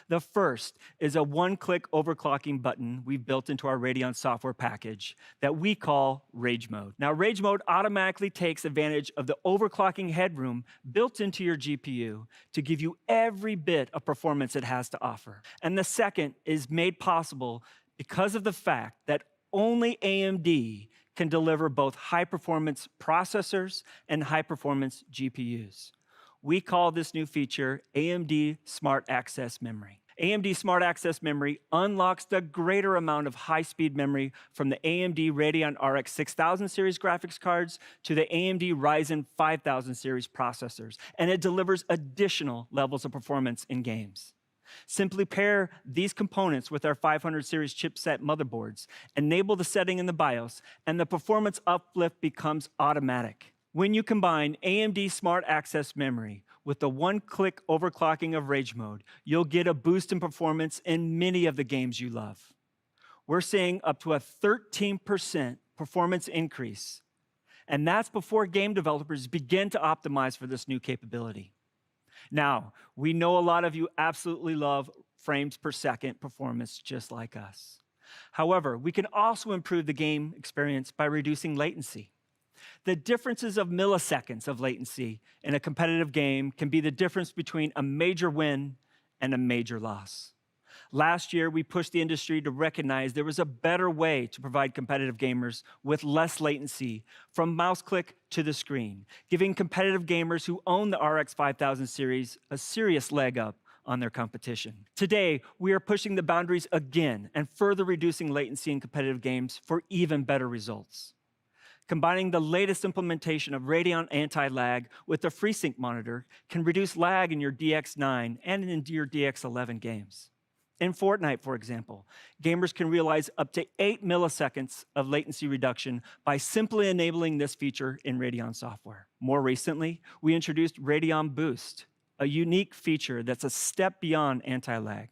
The first is a one-click overclocking button we've built into our Radeon software package that we call Rage Mode. Now, Rage Mode automatically takes advantage of the overclocking headroom built into your GPU to give you every bit of performance it has to offer. And the second is made possible because of the fact that only AMD can deliver both high-performance processors and high-performance GPUs. We call this new feature AMD Smart Access Memory. AMD Smart Access Memory unlocks the greater amount of high-speed memory from the AMD Radeon RX 6000 series graphics cards to the AMD Ryzen 5000 series processors, and it delivers additional levels of performance in games. Simply pair these components with our 500 series chipset motherboards, enable the setting in the BIOS, and the performance uplift becomes automatic. When you combine AMD Smart Access Memory with the one-click overclocking of Rage Mode, you'll get a boost in performance in many of the games you love. We're seeing up to a 13% performance increase, and that's before game developers begin to optimize for this new capability. Now, we know a lot of you absolutely love frames per second performance just like us. However, we can also improve the game experience by reducing latency. The differences of milliseconds of latency in a competitive game can be the difference between a major win and a major loss. Last year, we pushed the industry to recognize there was a better way to provide competitive gamers with less latency from mouse click to the screen, giving competitive gamers who own the RX 5000 series a serious leg up on their competition. Today, we are pushing the boundaries again and further reducing latency in competitive games for even better results. Combining the latest implementation of Radeon Anti-Lag with the FreeSync monitor can reduce lag in your DX9 and in your DX11 games. In Fortnite, for example, gamers can realize up to 8 milliseconds of latency reduction by simply enabling this feature in Radeon software. More recently, we introduced Radeon Boost, a unique feature that's a step beyond anti-lag.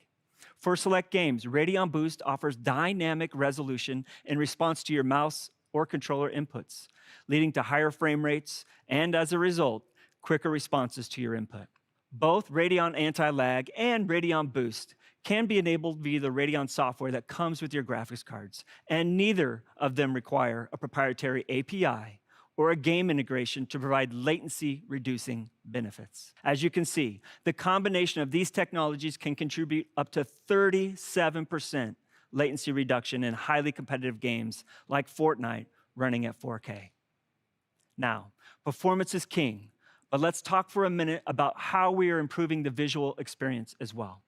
For select games, Radeon Boost offers dynamic resolution in response to your mouse or controller inputs, leading to higher frame rates and, as a result, quicker responses to your input. Both Radeon Anti-Lag and Radeon Boost can be enabled via the Radeon software that comes with your graphics cards, and neither of them require a proprietary API or a game integration to provide latency-reducing benefits. As you can see, the combination of these technologies can contribute up to 37% latency reduction in highly competitive games like Fortnite running at 4K. Now, performance is king, but let's talk for a minute about how we are improving the visual experience as well.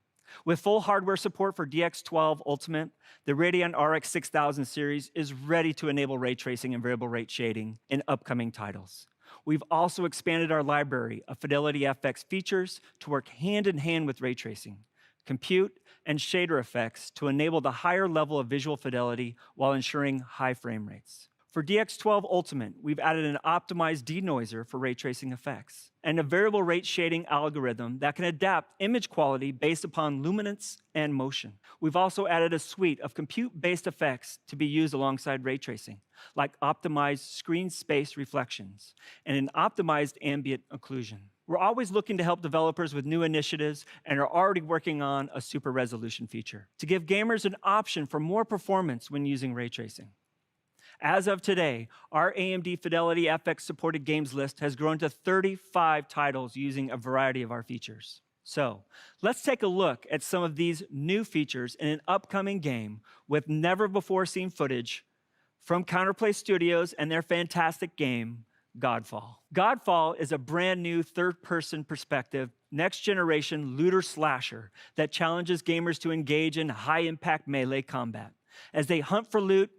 With full hardware support for DX12 Ultimate, the Radeon RX 6000 series is ready to enable ray tracing and variable rate shading in upcoming titles. We've also expanded our library of Fidelity FX features to work hand in hand with ray tracing, compute, and shader effects to enable the higher level of visual fidelity while ensuring high frame rates. For DX12 Ultimate, we've added an optimized denoiser for ray tracing effects and a variable rate shading algorithm that can adapt image quality based upon luminance and motion. We've also added a suite of compute-based effects to be used alongside ray tracing, like optimized screen space reflections and an optimized ambient occlusion. We're always looking to help developers with new initiatives and are already working on a super resolution feature to give gamers an option for more performance when using ray tracing. As of today, our AMD Fidelity FX supported games list has grown to 35 titles using a variety of our features. So let's take a look at some of these new features in an upcoming game with never before seen footage from Counterplay Studios and their fantastic game, Godfall. Godfall is a brand new third-person perspective, next-generation looter slasher that challenges gamers to engage in high-impact melee combat as they hunt for loot,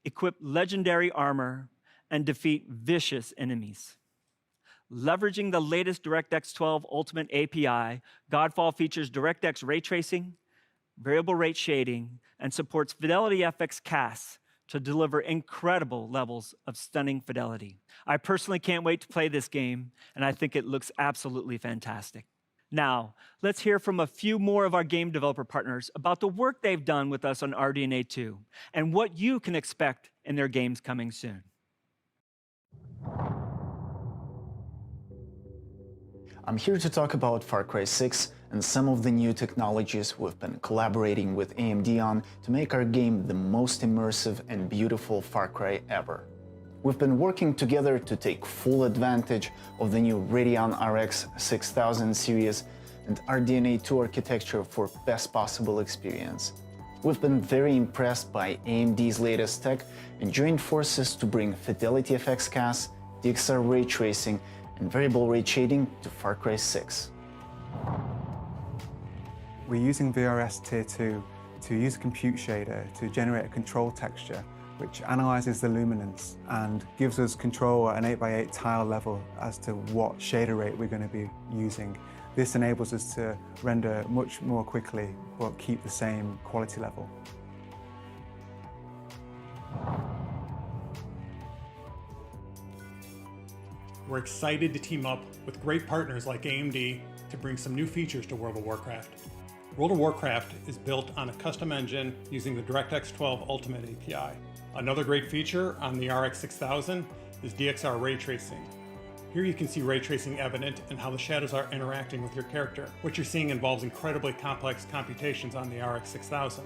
equip legendary armor, and defeat vicious enemies. Leveraging the latest DirectX 12 Ultimate API, Godfall features DirectX ray tracing, variable rate shading, and supports Fidelity FX casts to deliver incredible levels of stunning fidelity. I personally can't wait to play this game, and I think it looks absolutely fantastic. Now, let's hear from a few more of our game developer partners about the work they've done with us on RDNA 2 and what you can expect in their games coming soon. I'm here to talk about Far Cry 6 and some of the new technologies we've been collaborating with AMD on to make our game the most immersive and beautiful Far Cry ever. We've been working together to take full advantage of the new Radeon RX 6000 series and RDNA 2 architecture for best possible experience. We've been very impressed by AMD's latest tech and joined forces to bring Fidelity FX casts, DXR ray tracing, and variable rate shading to Far Cry 6. We're using VRS Tier 2 to use a compute shader to generate a control texture which analyzes the luminance and gives us control at an 8x8 tile level as to what shader rate we're going to be using. This enables us to render much more quickly but keep the same quality level. We're excited to team up with great partners like AMD to bring some new features to World of Warcraft. World of Warcraft is built on a custom engine using the DirectX 12 Ultimate API. Another great feature on the RX 6000 is DXR ray tracing. Here you can see ray tracing evident in how the shadows are interacting with your character. What you're seeing involves incredibly complex computations on the RX 6000.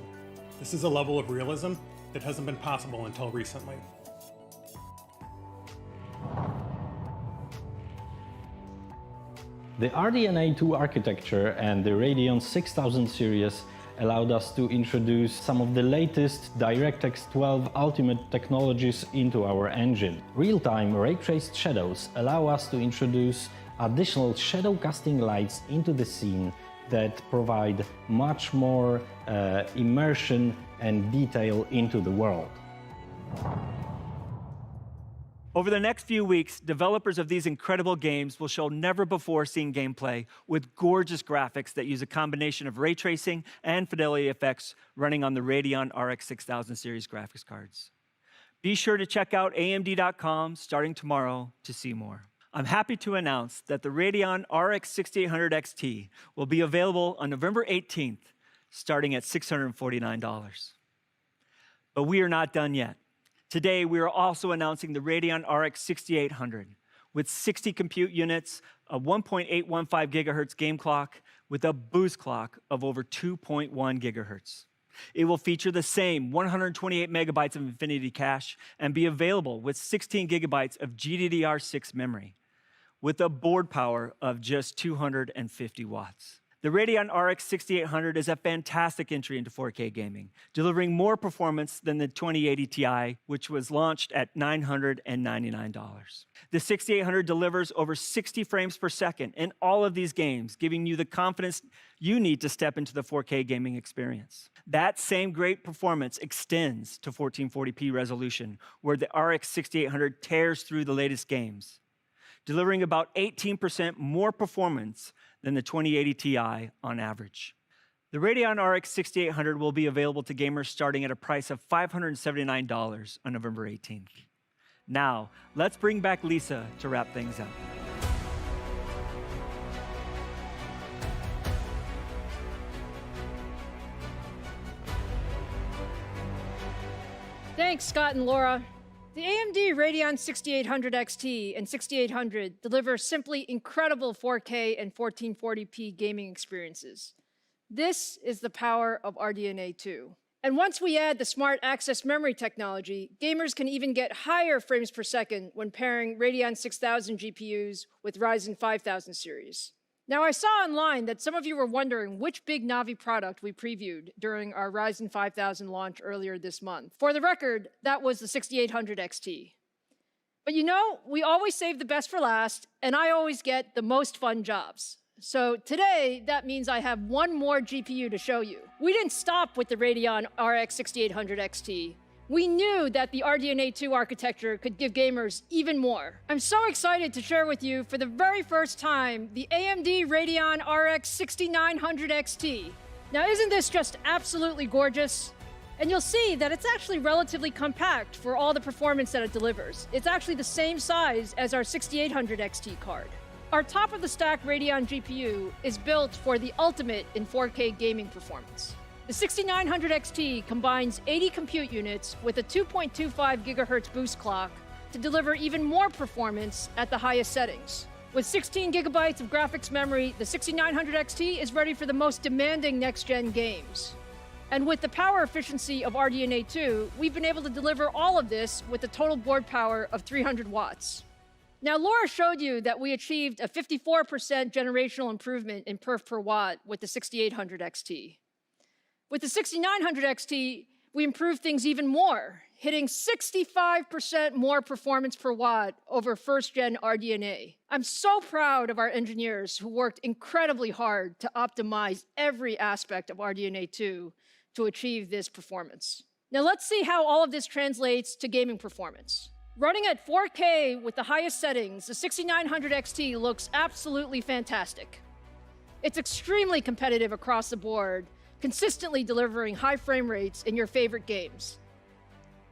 This is a level of realism that hasn't been possible until recently. The RDNA 2 architecture and the Radeon 6000 series allowed us to introduce some of the latest DirectX 12 Ultimate technologies into our engine. Real-time ray-traced shadows allow us to introduce additional shadow casting lights into the scene that provide much more immersion and detail into the world. Over the next few weeks, developers of these incredible games will show never-before-seen gameplay with gorgeous graphics that use a combination of ray tracing and fidelity effects running on the Radeon RX 6000 series graphics cards. Be sure to check out AMD.com starting tomorrow to see more. I'm happy to announce that the Radeon RX 6800 XT will be available on November 18th, starting at $649. But we are not done yet. Today, we are also announcing the Radeon RX 6800, with 60 compute units, a 1.815 gigahertz game clock, with a boost clock of over 2.1 gigahertz. It will feature the same 128 megabytes of Infinity cache and be available with 16 gigabytes of GDDR6 memory, with a board power of just 250 watts. The Radeon RX 6800 is a fantastic entry into 4K gaming, delivering more performance than the 2080 Ti, which was launched at $999. The 6800 delivers over 60 frames per second in all of these games, giving you the confidence you need to step into the 4K gaming experience. That same great performance extends to 1440p resolution, where the RX 6800 tears through the latest games, delivering about 18% more performance than the 2080 Ti on average. The Radeon RX 6800 will be available to gamers starting at a price of $579 on November 18th. Now, let's bring back Lisa to wrap things up. Thanks, Scott and Laura. The AMD Radeon 6800 XT and 6800 deliver simply incredible 4K and 1440p gaming experiences. This is the power of RDNA 2. And once we add the smart access memory technology, gamers can even get higher frames per second when pairing Radeon 6000 GPUs with Ryzen 5000 series. Now, I saw online that some of you were wondering which Big Navi product we previewed during our Ryzen 5000 launch earlier this month. For the record, that was the 6800 XT. But you know, we always save the best for last, and I always get the most fun jobs. So today, that means I have one more GPU to show you. We didn't stop with the Radeon RX 6800 XT. We knew that the RDNA 2 architecture could give gamers even more. I'm so excited to share with you for the very first time the AMD Radeon RX 6900 XT. Now, isn't this just absolutely gorgeous? And you'll see that it's actually relatively compact for all the performance that it delivers. It's actually the same size as our 6800 XT card. Our top-of-the-stack Radeon GPU is built for the ultimate in 4K gaming performance. The 6900 XT combines 80 compute units with a 2.25 gigahertz boost clock to deliver even more performance at the highest settings. With 16 gigabytes of graphics memory, the 6900 XT is ready for the most demanding next-gen games. And with the power efficiency of RDNA 2, we've been able to deliver all of this with a total board power of 300 watts. Now, Laura showed you that we achieved a 54% generational improvement in perf per watt with the 6800 XT. With the 6900 XT, we improved things even more, hitting 65% more performance per watt over first-gen RDNA. I'm so proud of our engineers who worked incredibly hard to optimize every aspect of RDNA 2 to achieve this performance. Now let's see how all of this translates to gaming performance. Running at 4K with the highest settings, the 6900 XT looks absolutely fantastic. It's extremely competitive across the board, consistently delivering high frame rates in your favorite games.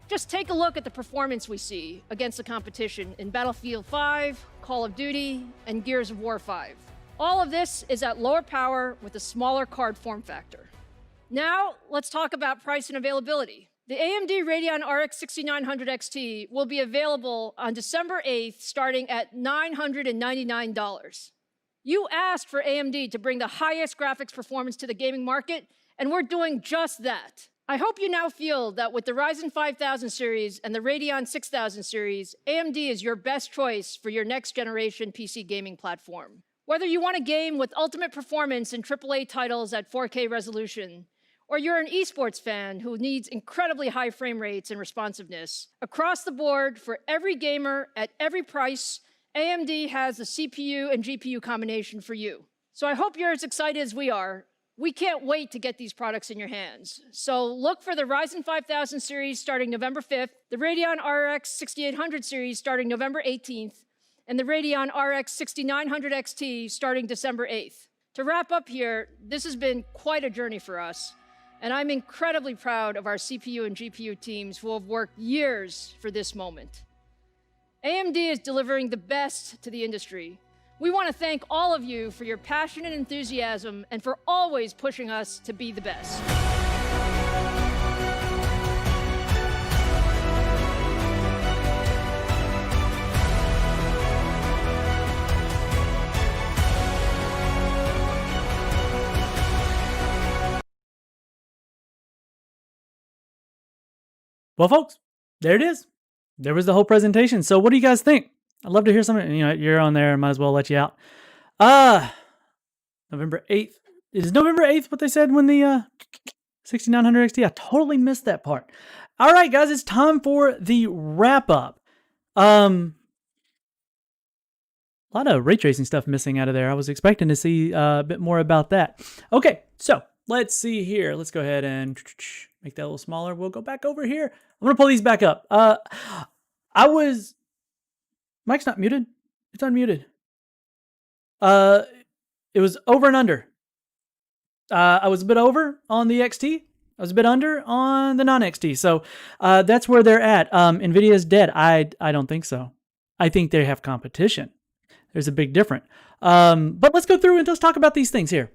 Just take a look at the performance we see against the competition in Battlefield 5, Call of Duty, and Gears of War 5. All of this is at lower power with a smaller card form factor. Now, let's talk about price and availability. The AMD Radeon RX 6900 XT will be available on December 8th, starting at $999. You asked for AMD to bring the highest graphics performance to the gaming market, and we're doing just that. I hope you now feel that with the Ryzen 5000 series and the Radeon 6000 series, AMD is your best choice for your next generation PC gaming platform. Whether you want a game with ultimate performance in AAA titles at 4K resolution, or you're an esports fan who needs incredibly high frame rates and responsiveness, across the board for every gamer at every price, AMD has the CPU and GPU combination for you. So I hope you're as excited as we are. We can't wait to get these products in your hands. So look for the Ryzen 5000 series starting November 5th, the Radeon RX 6800 series starting November 18th, and the Radeon RX 6900 XT starting December 8th. To wrap up here, this has been quite a journey for us, and I'm incredibly proud of our CPU and GPU teams who have worked years for this moment. AMD is delivering the best to the industry. We want to thank all of you for your passion and enthusiasm and for always pushing us to be the best. Well, folks, there it is. There was the whole presentation. So what do you guys think? I'd love to hear something. You know, you're on there. Might as well let you out. November 8th. Is November 8th what they said when the 6900 XT? I totally missed that part. All right, guys, it's time for the wrap up. A lot of ray tracing stuff missing out of there. I was expecting to see a bit more about that. Okay, so let's see here. Let's go ahead and make that a little smaller. We'll go back over here. I'm going to pull these back up. Mike's not muted. It's unmuted. It was over and under. I was a bit over on the XT. I was a bit under on the non-XT. So that's where they're at. NVIDIA's dead. I don't think so. I think they have competition. There's a big difference. But let's go through and let's talk about these things here.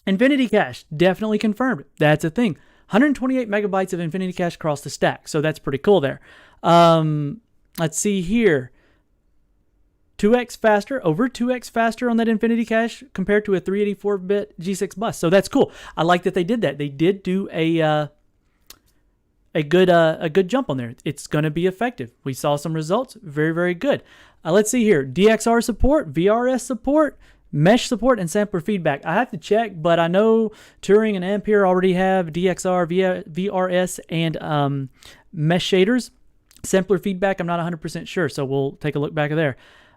Infinity Cache, definitely confirmed. That's a thing. 128 megabytes of Infinity Cache across the stack. So that's pretty cool there. Let's see here. 2x faster, over 2x faster on that Infinity Cache compared to a 384-bit G6 bus. So that's cool. I like that they did that. They did do a good jump on there. It's going to be effective. We saw some results. Very, very good. Let's see here. DXR support, VRS support, mesh support, and sampler feedback. I have to check, but I know Turing and Ampere already have DXR, VRS, and mesh shaders. Sampler feedback, I'm not 100% sure, so we'll take a look back there.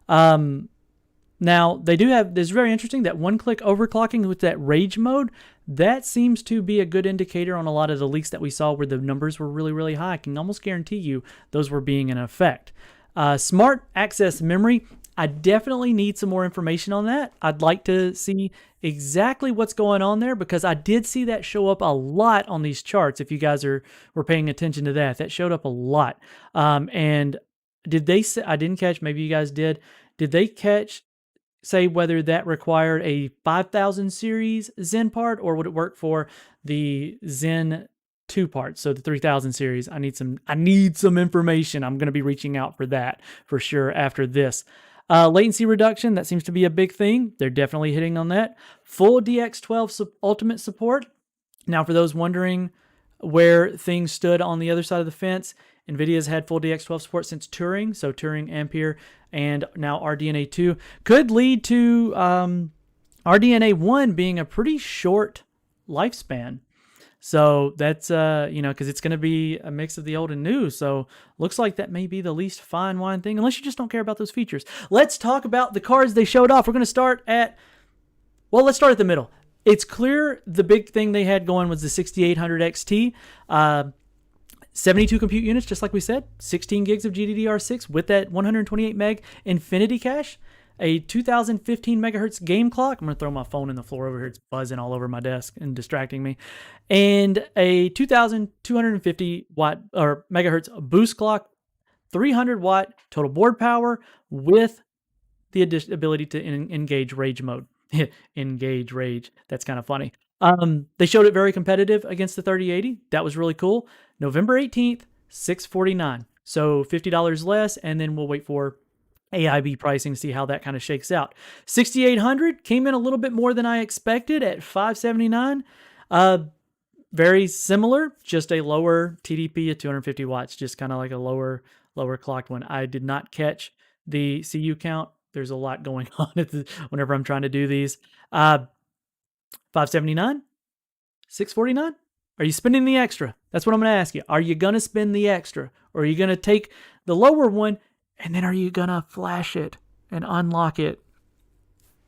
Now, they do have, this is very interesting, that one-click overclocking with that rage mode, that seems to be a good indicator on a lot of the leaks that we saw where the numbers were really, really high. I can almost guarantee you those were being in effect. Smart access memory, I definitely need some more information on that. I'd like to see exactly what's going on there because I did see that show up a lot on these charts. If you guys were paying attention to that, that showed up a lot. And did they say, I didn't catch, maybe you guys did they say whether that required a 5000 series Zen part or would it work for the Zen 2 parts? So the 3000 series, I need some information. I'm going to be reaching out for that for sure after this. Latency reduction, that seems to be a big thing. They're definitely hitting on that. Full DX12 ultimate support. Now, for those wondering where things stood on the other side of the fence, NVIDIA's had full DX12 support since Turing. So Turing, Ampere, and now RDNA 2 could lead to RDNA 1 being a pretty short lifespan. So that's, because it's going to be a mix of the old and new. So looks like that may be the least fine wine thing, unless you just don't care about those features. Let's talk about the cards they showed off. We're going to start let's start at the middle. It's clear the big thing they had going was the 6800 XT. 72 compute units, just like we said, 16 gigs of GDDR6 with that 128 meg Infinity Cache, a 2015 megahertz game clock. I'm going to throw my phone in the floor over here. It's buzzing all over my desk and distracting me. And a 2250 watt or megahertz boost clock, 300 watt total board power with the ability to engage rage mode. Engage rage. That's kind of funny. They showed it very competitive against the 3080. That was really cool. November 18th, $649. So $50 less, and then we'll wait for AIB pricing to see how that kind of shakes out. 6800 came in a little bit more than I expected at $579. Very similar, just a lower TDP at 250 watts, just kind of like a lower clocked one. I did not catch the CU count. There's a lot going on whenever I'm trying to do these. 579, 649. Are you spending the extra? That's what I'm going to ask you. Are you going to spend the extra? Or are you going to take the lower one and then are you going to flash it and unlock it?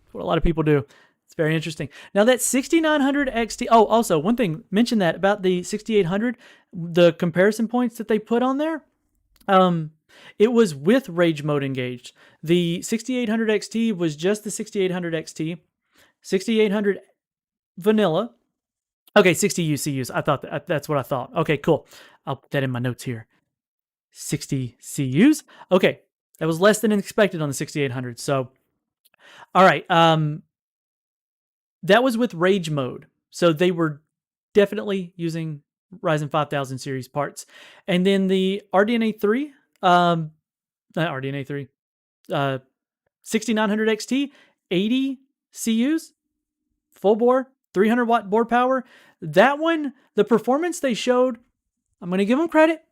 That's what a lot of people do. It's very interesting. Now that 6900 XT. Oh, also one thing, mention that about the 6800, the comparison points that they put on there. It was with rage mode engaged. The 6800 XT was just the 6800 XT. 6800 vanilla. Okay, 60 CUs. I thought that's what I thought. Okay, cool. I'll put that in my notes here. 60 CUs. Okay, that was less than expected on the 6800. So, all right. That was with rage mode. So they were definitely using Ryzen 5000 series parts. And then the RDNA 3, 6900 XT, 80 CUs, full bore, 300 watt board power. That one, the performance they showed, I'm going to give them credit.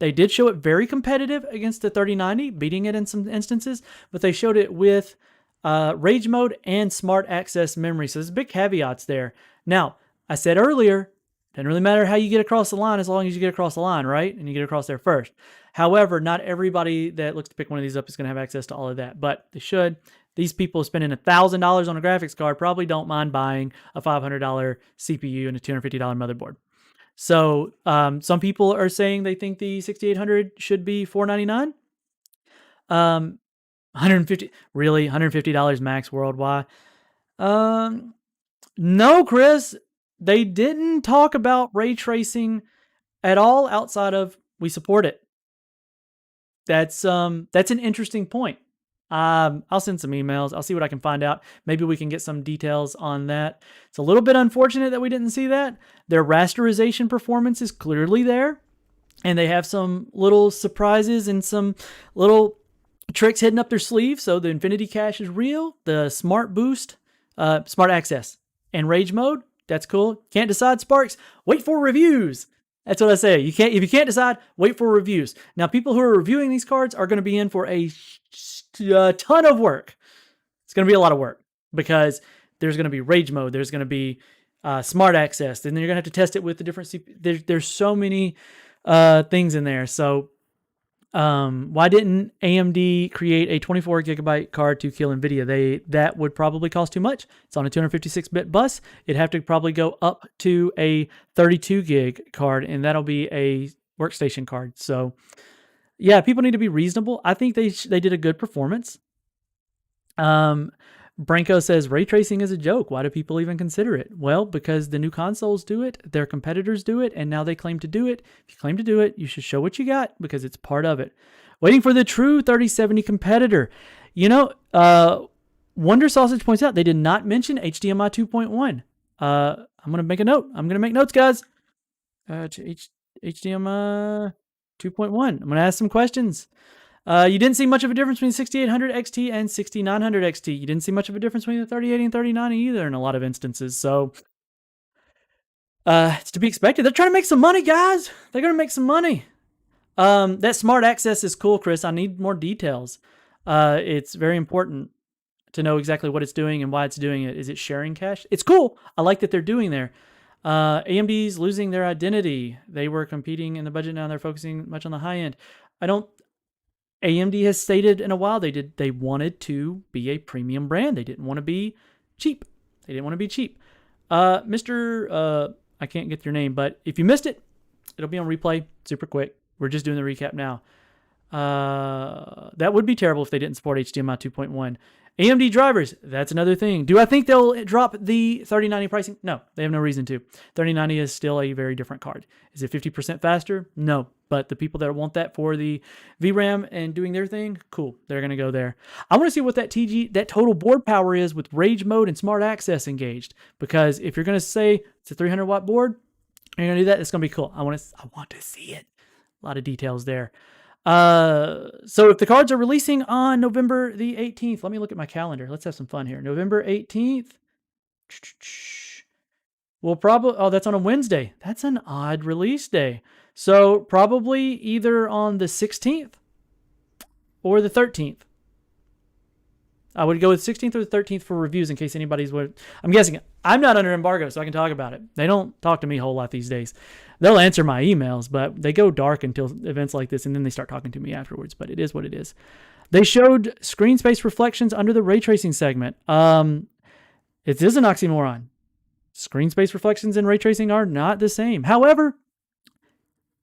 They did show it very competitive against the 3090, beating it in some instances, but they showed it with rage mode and smart access memory. So there's big caveats there. Now, I said earlier, doesn't really matter how you get across the line as long as you get across the line, right? And you get across there first. However, not everybody that looks to pick one of these up is going to have access to all of that, but they should. These people spending $1,000 on a graphics card probably don't mind buying a $500 CPU and a $250 motherboard. So some people are saying they think the 6800 should be $499. 150 really $150 max worldwide. No, Chris, they didn't talk about ray tracing at all outside of we support it. That's an interesting point. I'll send some emails. I'll see what I can find out. Maybe we can get some details on that. It's a little bit unfortunate that we didn't see that. Their rasterization performance is clearly there, and they have some little surprises and some little tricks hidden up their sleeve. So the Infinity Cache is real. The Smart Boost, Smart Access, and Rage Mode, that's cool. Can't decide, Sparks? Wait for reviews. That's what I say. If you can't decide, wait for reviews. Now, people who are reviewing these cards are going to be in for a ton of work. It's going to be a lot of work because there's going to be Rage Mode. There's going to be Smart Access. Then you're going to have to test it with the different CPU. There's so many things in there. So why didn't AMD create a 24 gigabyte card to kill NVIDIA? That would probably cost too much. It's on a 256-bit bus. It'd have to probably go up to a 32 gig card, and that'll be a workstation card. So yeah, people need to be reasonable. I think they did a good performance. Branko says, ray tracing is a joke. Why do people even consider it? Well, because the new consoles do it, their competitors do it, and now they claim to do it. If you claim to do it, you should show what you got because it's part of it. Waiting for the true 3070 competitor. You know, Wonder Sausage points out they did not mention HDMI 2.1. I'm going to make a note. I'm going to make notes, guys. HDMI 2.1. I'm going to ask some questions. You didn't see much of a difference between 6800 XT and 6900 XT. You didn't see much of a difference between the 3080 and 3090 either in a lot of instances. So it's to be expected. They're trying to make some money, guys. They're going to make some money. That smart access is cool, Chris. I need more details. It's very important to know exactly what it's doing and why it's doing it. Is it sharing cache? It's cool. I like that they're doing there. AMD's losing their identity. They were competing in the budget. Now they're focusing much on the high end. AMD has stated in a while they wanted to be a premium brand. They didn't want to be cheap. Mr. I can't get your name, but if you missed it, it'll be on replay super quick. We're just doing the recap now. That would be terrible if they didn't support HDMI 2.1. AMD drivers, that's another thing. Do I think they'll drop the 3090 pricing? No, they have no reason to. 3090 is still a very different card. Is it 50% faster? No, but the people that want that for the VRAM and doing their thing, cool, they're going to go there. I want to see what that total board power is with Rage Mode and Smart Access engaged, because if you're going to say it's a 300 watt board, you're going to do that, it's going to be cool. I want to see it. A lot of details there. So if the cards are releasing on November the 18th, let me look at my calendar. Let's have some fun here. November 18th. We'll probably, that's on a Wednesday. That's an odd release day. So probably either on the 16th or the 13th. I would go with 16th or the 13th for reviews in case anybody's I'm guessing. I'm not under embargo, so I can talk about it. They don't talk to me a whole lot these days. They'll answer my emails, but they go dark until events like this, and then they start talking to me afterwards. But it is what it is. They showed screen space reflections under the ray tracing segment. It is an oxymoron. Screen space reflections and ray tracing are not the same. However,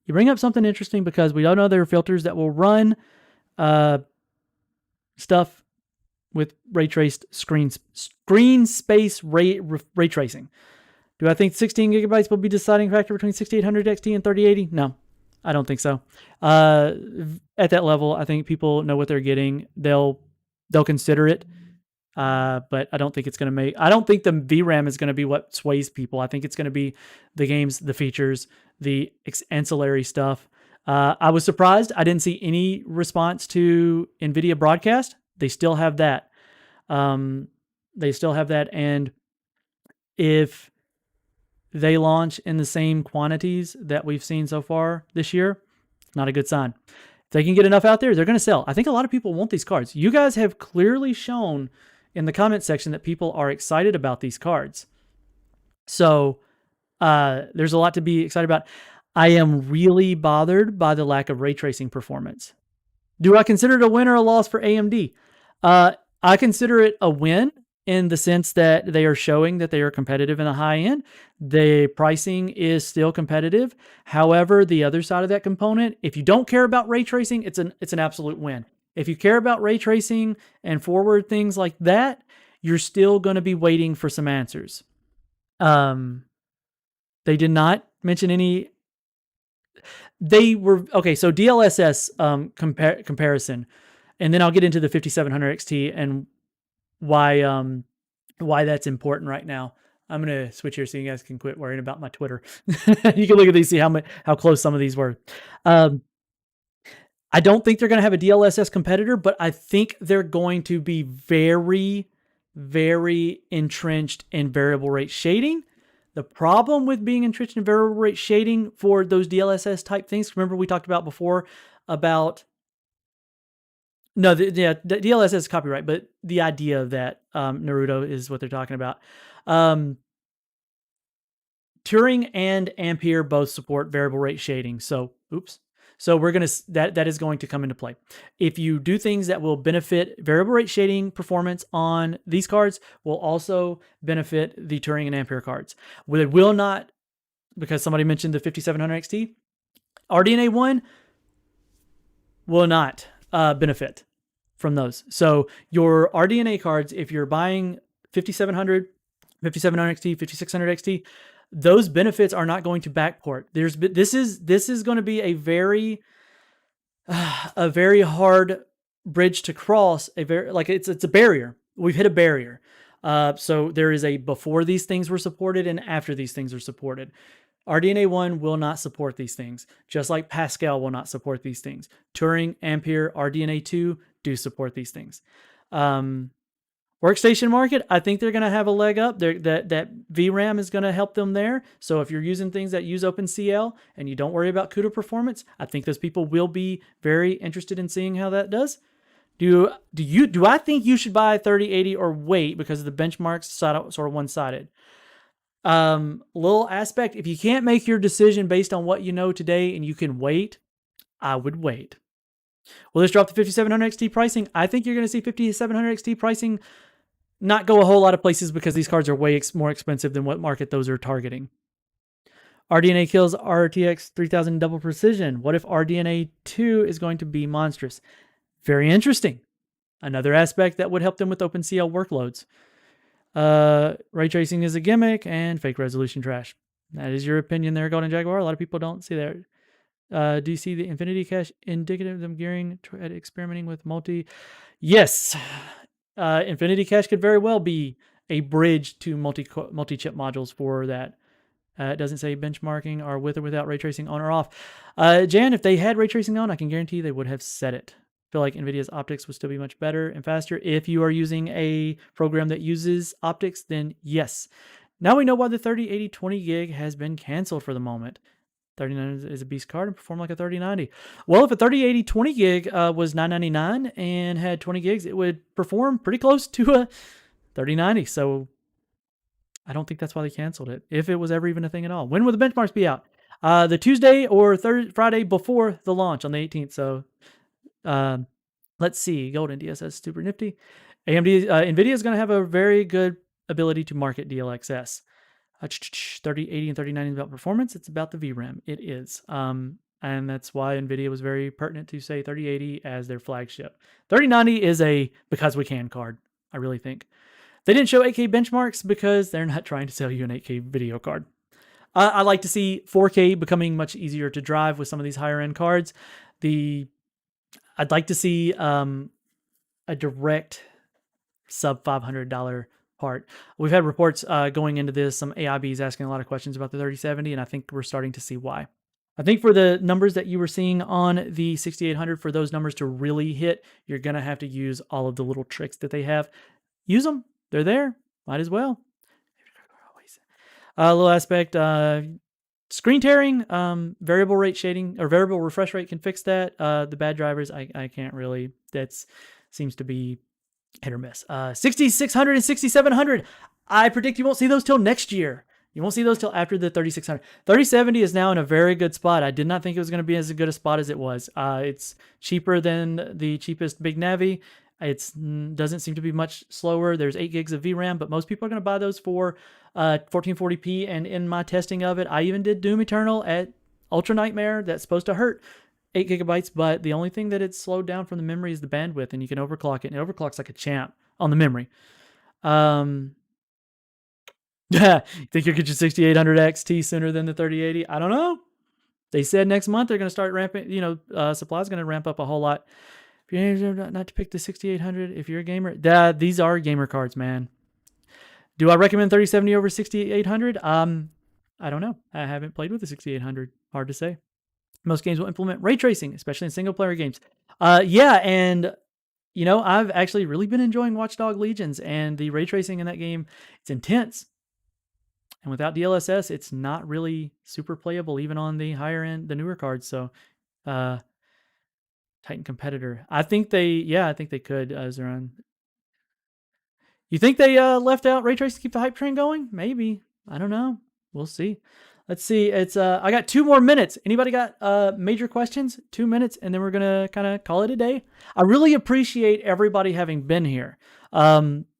you bring up something interesting because we don't know there are filters that will run stuff with ray traced screen space ray tracing. Do I think 16 gigabytes will be deciding factor between 6800 XT and 3080? No, I don't think so. At that level, I think people know what they're getting. They'll consider it, but I don't think it's going to I don't think the VRAM is going to be what sways people. I think it's going to be the games, the features, the ancillary stuff. I was surprised. I didn't see any response to NVIDIA Broadcast. They still have that. And if they launch in the same quantities that we've seen so far this year, Not a good sign. If they can get enough out there, they're going to sell. I think a lot of people want these cards. You guys have clearly shown in the comment section that people are excited about these cards. So there's a lot to be excited about. I am really bothered by the lack of ray tracing performance. Do I consider it a win or a loss for AMD? I consider it a win in the sense that they are showing that they are competitive in the high end. The pricing is still competitive. However, the other side of that component, if you don't care about ray tracing, it's an absolute win. If you care about ray tracing and forward things like that, you're still going to be waiting for some answers. They did not mention any. They were okay. So DLSS comparison, and then I'll get into the 5700 XT and why that's important right now. I'm gonna switch here so you guys can quit worrying about my Twitter. You can look at these, see how close some of these were. I don't think they're going to have a DLSS competitor, but I think they're going to be very, very entrenched in variable rate shading. The problem with being entrenched in variable rate shading for those DLSS type things, remember we talked about before about, no, the DLSS is copyright, but the idea of that Naruto is what they're talking about. Turing and Ampere both support variable rate shading. So, So we're going to, that is going to come into play. If you do things that will benefit variable rate shading performance on these cards, will also benefit the Turing and Ampere cards. It will not, because somebody mentioned the 5700 XT, RDNA 1 will not benefit from those. So your RDNA cards, if you're buying 5700, 5700 XT, 5600 XT, those benefits are not going to backport. This is going to be a very hard bridge to cross. It's a barrier. We've hit a barrier. So there is a before these things were supported and after these things are supported. RDNA 1 will not support these things, just like Pascal will not support these things. Turing, Ampere, RDNA 2 do support these things. Workstation market, I think they're going to have a leg up. That VRAM is going to help them there. So if you're using things that use OpenCL and you don't worry about CUDA performance, I think those people will be very interested in seeing how that does. Do I think you should buy 3080 or wait because the benchmarks sort of one-sided? Little aspect, if you can't make your decision based on what you know today and you can wait, I would wait. Will this drop to 5700 XT pricing? I think you're going to see 5700 XT pricing not go a whole lot of places because these cards are way more expensive than what market those are targeting. RDNA kills RTX 3000 double precision. What if RDNA 2 is going to be monstrous? Very interesting. Another aspect that would help them with OpenCL workloads. Ray tracing is a gimmick and fake resolution trash. That is your opinion there, Golden Jaguar. A lot of people don't see that. Do you see the Infinity Cache indicative of them gearing at experimenting with multi? Yes. Infinity Cache could very well be a bridge to multi-chip modules for that. It doesn't say benchmarking or with or without ray tracing on or off. Jan, if they had ray tracing on, I can guarantee they would have said it. I feel like NVIDIA's optics would still be much better and faster. If you are using a program that uses optics, then yes. Now we know why the 3080 20 gig has been canceled for the moment. 3090 is a beast card and perform like a 3090. Well, if a 3080 20 gig was $999 and had 20 gigs, it would perform pretty close to a 3090. So I don't think that's why they canceled it, if it was ever even a thing at all. When will the benchmarks be out? The Tuesday or Friday before the launch on the 18th. So let's see. Golden DSS super nifty. AMD, NVIDIA is going to have a very good ability to market DLXS. 3080 and 3090 is about performance. It's about the VRAM. It is. And that's why NVIDIA was very pertinent to say 3080 as their flagship. 3090 is a because we can card, I really think. They didn't show 8K benchmarks because they're not trying to sell you an 8K video card. I like to see 4K becoming much easier to drive with some of these higher end cards. I'd like to see a direct sub $500 part. We've had reports going into this, some AIBs asking a lot of questions about the 3070, and I think we're starting to see why. I think for the numbers that you were seeing on the 6800, for those numbers to really hit, you're going to have to use all of the little tricks that they have. Use them. They're there. Might as well. A little aspect, screen tearing, variable rate shading or variable refresh rate can fix that. The bad drivers, I can't really. That's seems to be hit or miss. 6600 and 6700. I predict you won't see those till next year. You won't see those till after the 3600. 3070 is now in a very good spot. I did not think it was going to be as good a spot as it was. It's cheaper than the cheapest Big Navi. It doesn't seem to be much slower. There's 8 gigs of VRAM, but most people are going to buy those for 1440p. And in my testing of it, I even did Doom Eternal at Ultra Nightmare. That's supposed to hurt 8 gigabytes, but the only thing that it's slowed down from the memory is the bandwidth, and you can overclock it, and it overclocks like a champ on the memory. Yeah, you think you'll get your 6800 XT sooner than the 3080? I don't know. They said next month they're going to start ramping, supply's going to ramp up a whole lot. If you're not to pick the 6800, if you're a gamer, these are gamer cards, man. Do I recommend 3070 over 6800? I don't know. I haven't played with the 6800. Hard to say. Most games will implement ray tracing, especially in single player games. Yeah, and I've actually really been enjoying Watch Dogs Legions, and the ray tracing in that game, it's intense. And without DLSS, it's not really super playable, even on the higher end, the newer cards. So, Titan competitor. I think they could, Zeron. You think they left out ray tracing to keep the hype train going? Maybe. I don't know. We'll see. Let's see. It's I got 2 more minutes. Anybody got major questions? 2 minutes, and then we're gonna kind of call it a day. I really appreciate everybody having been here.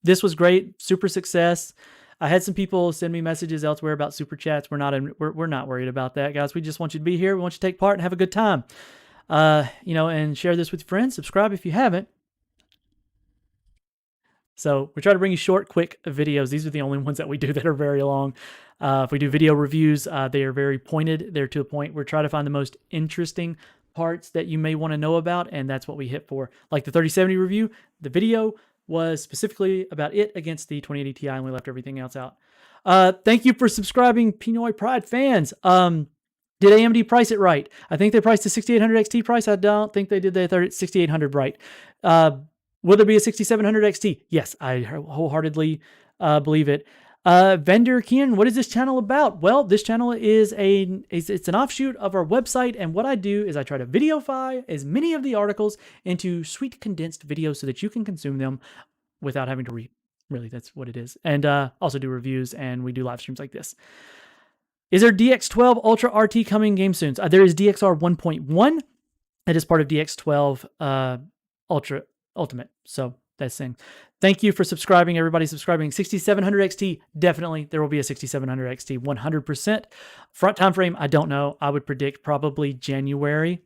This was great. Super success. I had some people send me messages elsewhere about super chats. We're not worried about that, guys. We just want you to be here. We want you to take part and have a good time. And share this with your friends. Subscribe if you haven't. So we try to bring you short, quick videos. These are the only ones that we do that are very long. If we do video reviews, they are very pointed. They're to a point. We're trying to find the most interesting parts that you may want to know about, and that's what we hit for. Like the 3070 review, the video was specifically about it against the 2080 Ti, and we left everything else out. Thank you for subscribing, Pinoy Pride fans. Did AMD price it right? I think they priced the 6800 XT price. I don't think they did the 6800 right. Will there be a 6700 XT? Yes, I wholeheartedly believe it. Vendor Keen, what is this channel about? Well, this channel is it's an offshoot of our website, and what I do is I try to videofy as many of the articles into sweet condensed videos so that you can consume them without having to read. Really, that's what it is. And also do reviews, and we do live streams like this. Is there DX12 Ultra RT coming game soon? There is DXR 1.1. It is part of DX12 Ultra Ultimate. So that's thing. Thank you for subscribing, everybody subscribing. 6700 XT, definitely there will be a 6700 XT, 100%. Front time frame, I don't know. I would predict probably January.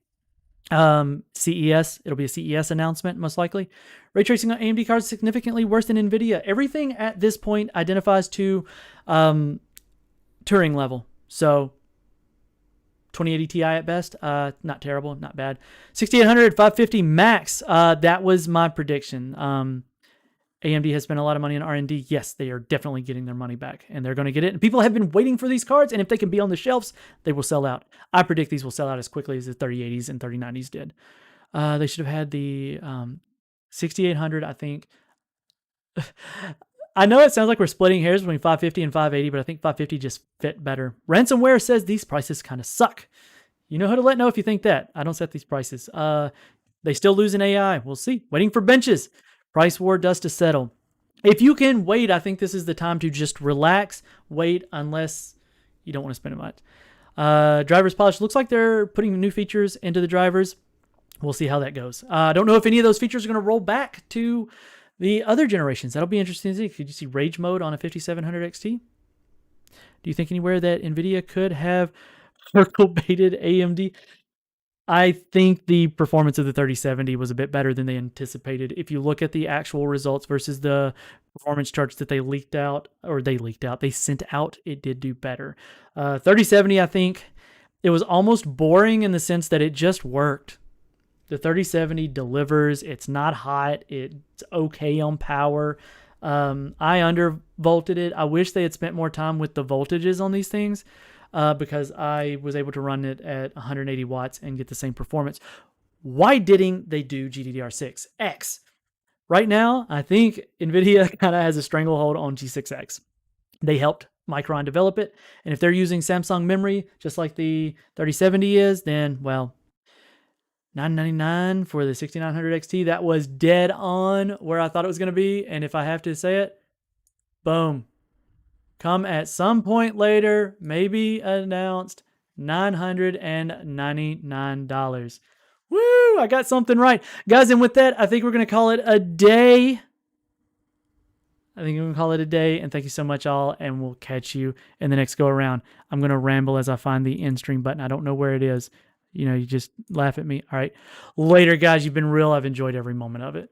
CES, it'll be a CES announcement, most likely. Ray tracing on AMD cards significantly worse than NVIDIA. Everything at this point identifies to Turing level. So 2080 Ti at best, not terrible, not bad. 6800, 550 max, that was my prediction. AMD has spent a lot of money on R&D. Yes, they are definitely getting their money back, and they're going to get it. And people have been waiting for these cards, and if they can be on the shelves, they will sell out. I predict these will sell out as quickly as the 3080s and 3090s did. They should have had the 6800, I think. I know it sounds like we're splitting hairs between 550 and 580, but I think 550 just fit better. Ransomware says these prices kind of suck. You know who to let know if you think that. I don't set these prices. They still lose in AI. We'll see. Waiting for benches. Price war dust to settle. If you can wait, I think this is the time to just relax, wait, unless you don't want to spend it much. Drivers polish. Looks like they're putting new features into the drivers. We'll see how that goes. I don't know if any of those features are going to roll back to the other generations. That'll be interesting to see. Could you see rage mode on a 5700 XT? Do you think anywhere that NVIDIA could have circle-baited AMD? I think the performance of the 3070 was a bit better than they anticipated. If you look at the actual results versus the performance charts that they they sent out, it did do better. 3070, I think it was almost boring in the sense that it just worked. The 3070 delivers. It's not hot. It's okay on power. I undervolted it. I wish they had spent more time with the voltages on these things. Because I was able to run it at 180 watts and get the same performance. Why didn't they do GDDR6X? Right now, I think NVIDIA kind of has a stranglehold on G6X. They helped Micron develop it. And if they're using Samsung memory, just like the 3070 is, then, well, $999 for the 6900 XT. That was dead on where I thought it was going to be. And if I have to say it, boom. Come at some point later, maybe announced, $999. Woo! I got something right. Guys, and with that, I think we're going to call it a day. And thank you so much, all, and we'll catch you in the next go around. I'm going to ramble as I find the end stream button. I don't know where it is. You just laugh at me. All right. Later, guys. You've been real. I've enjoyed every moment of it.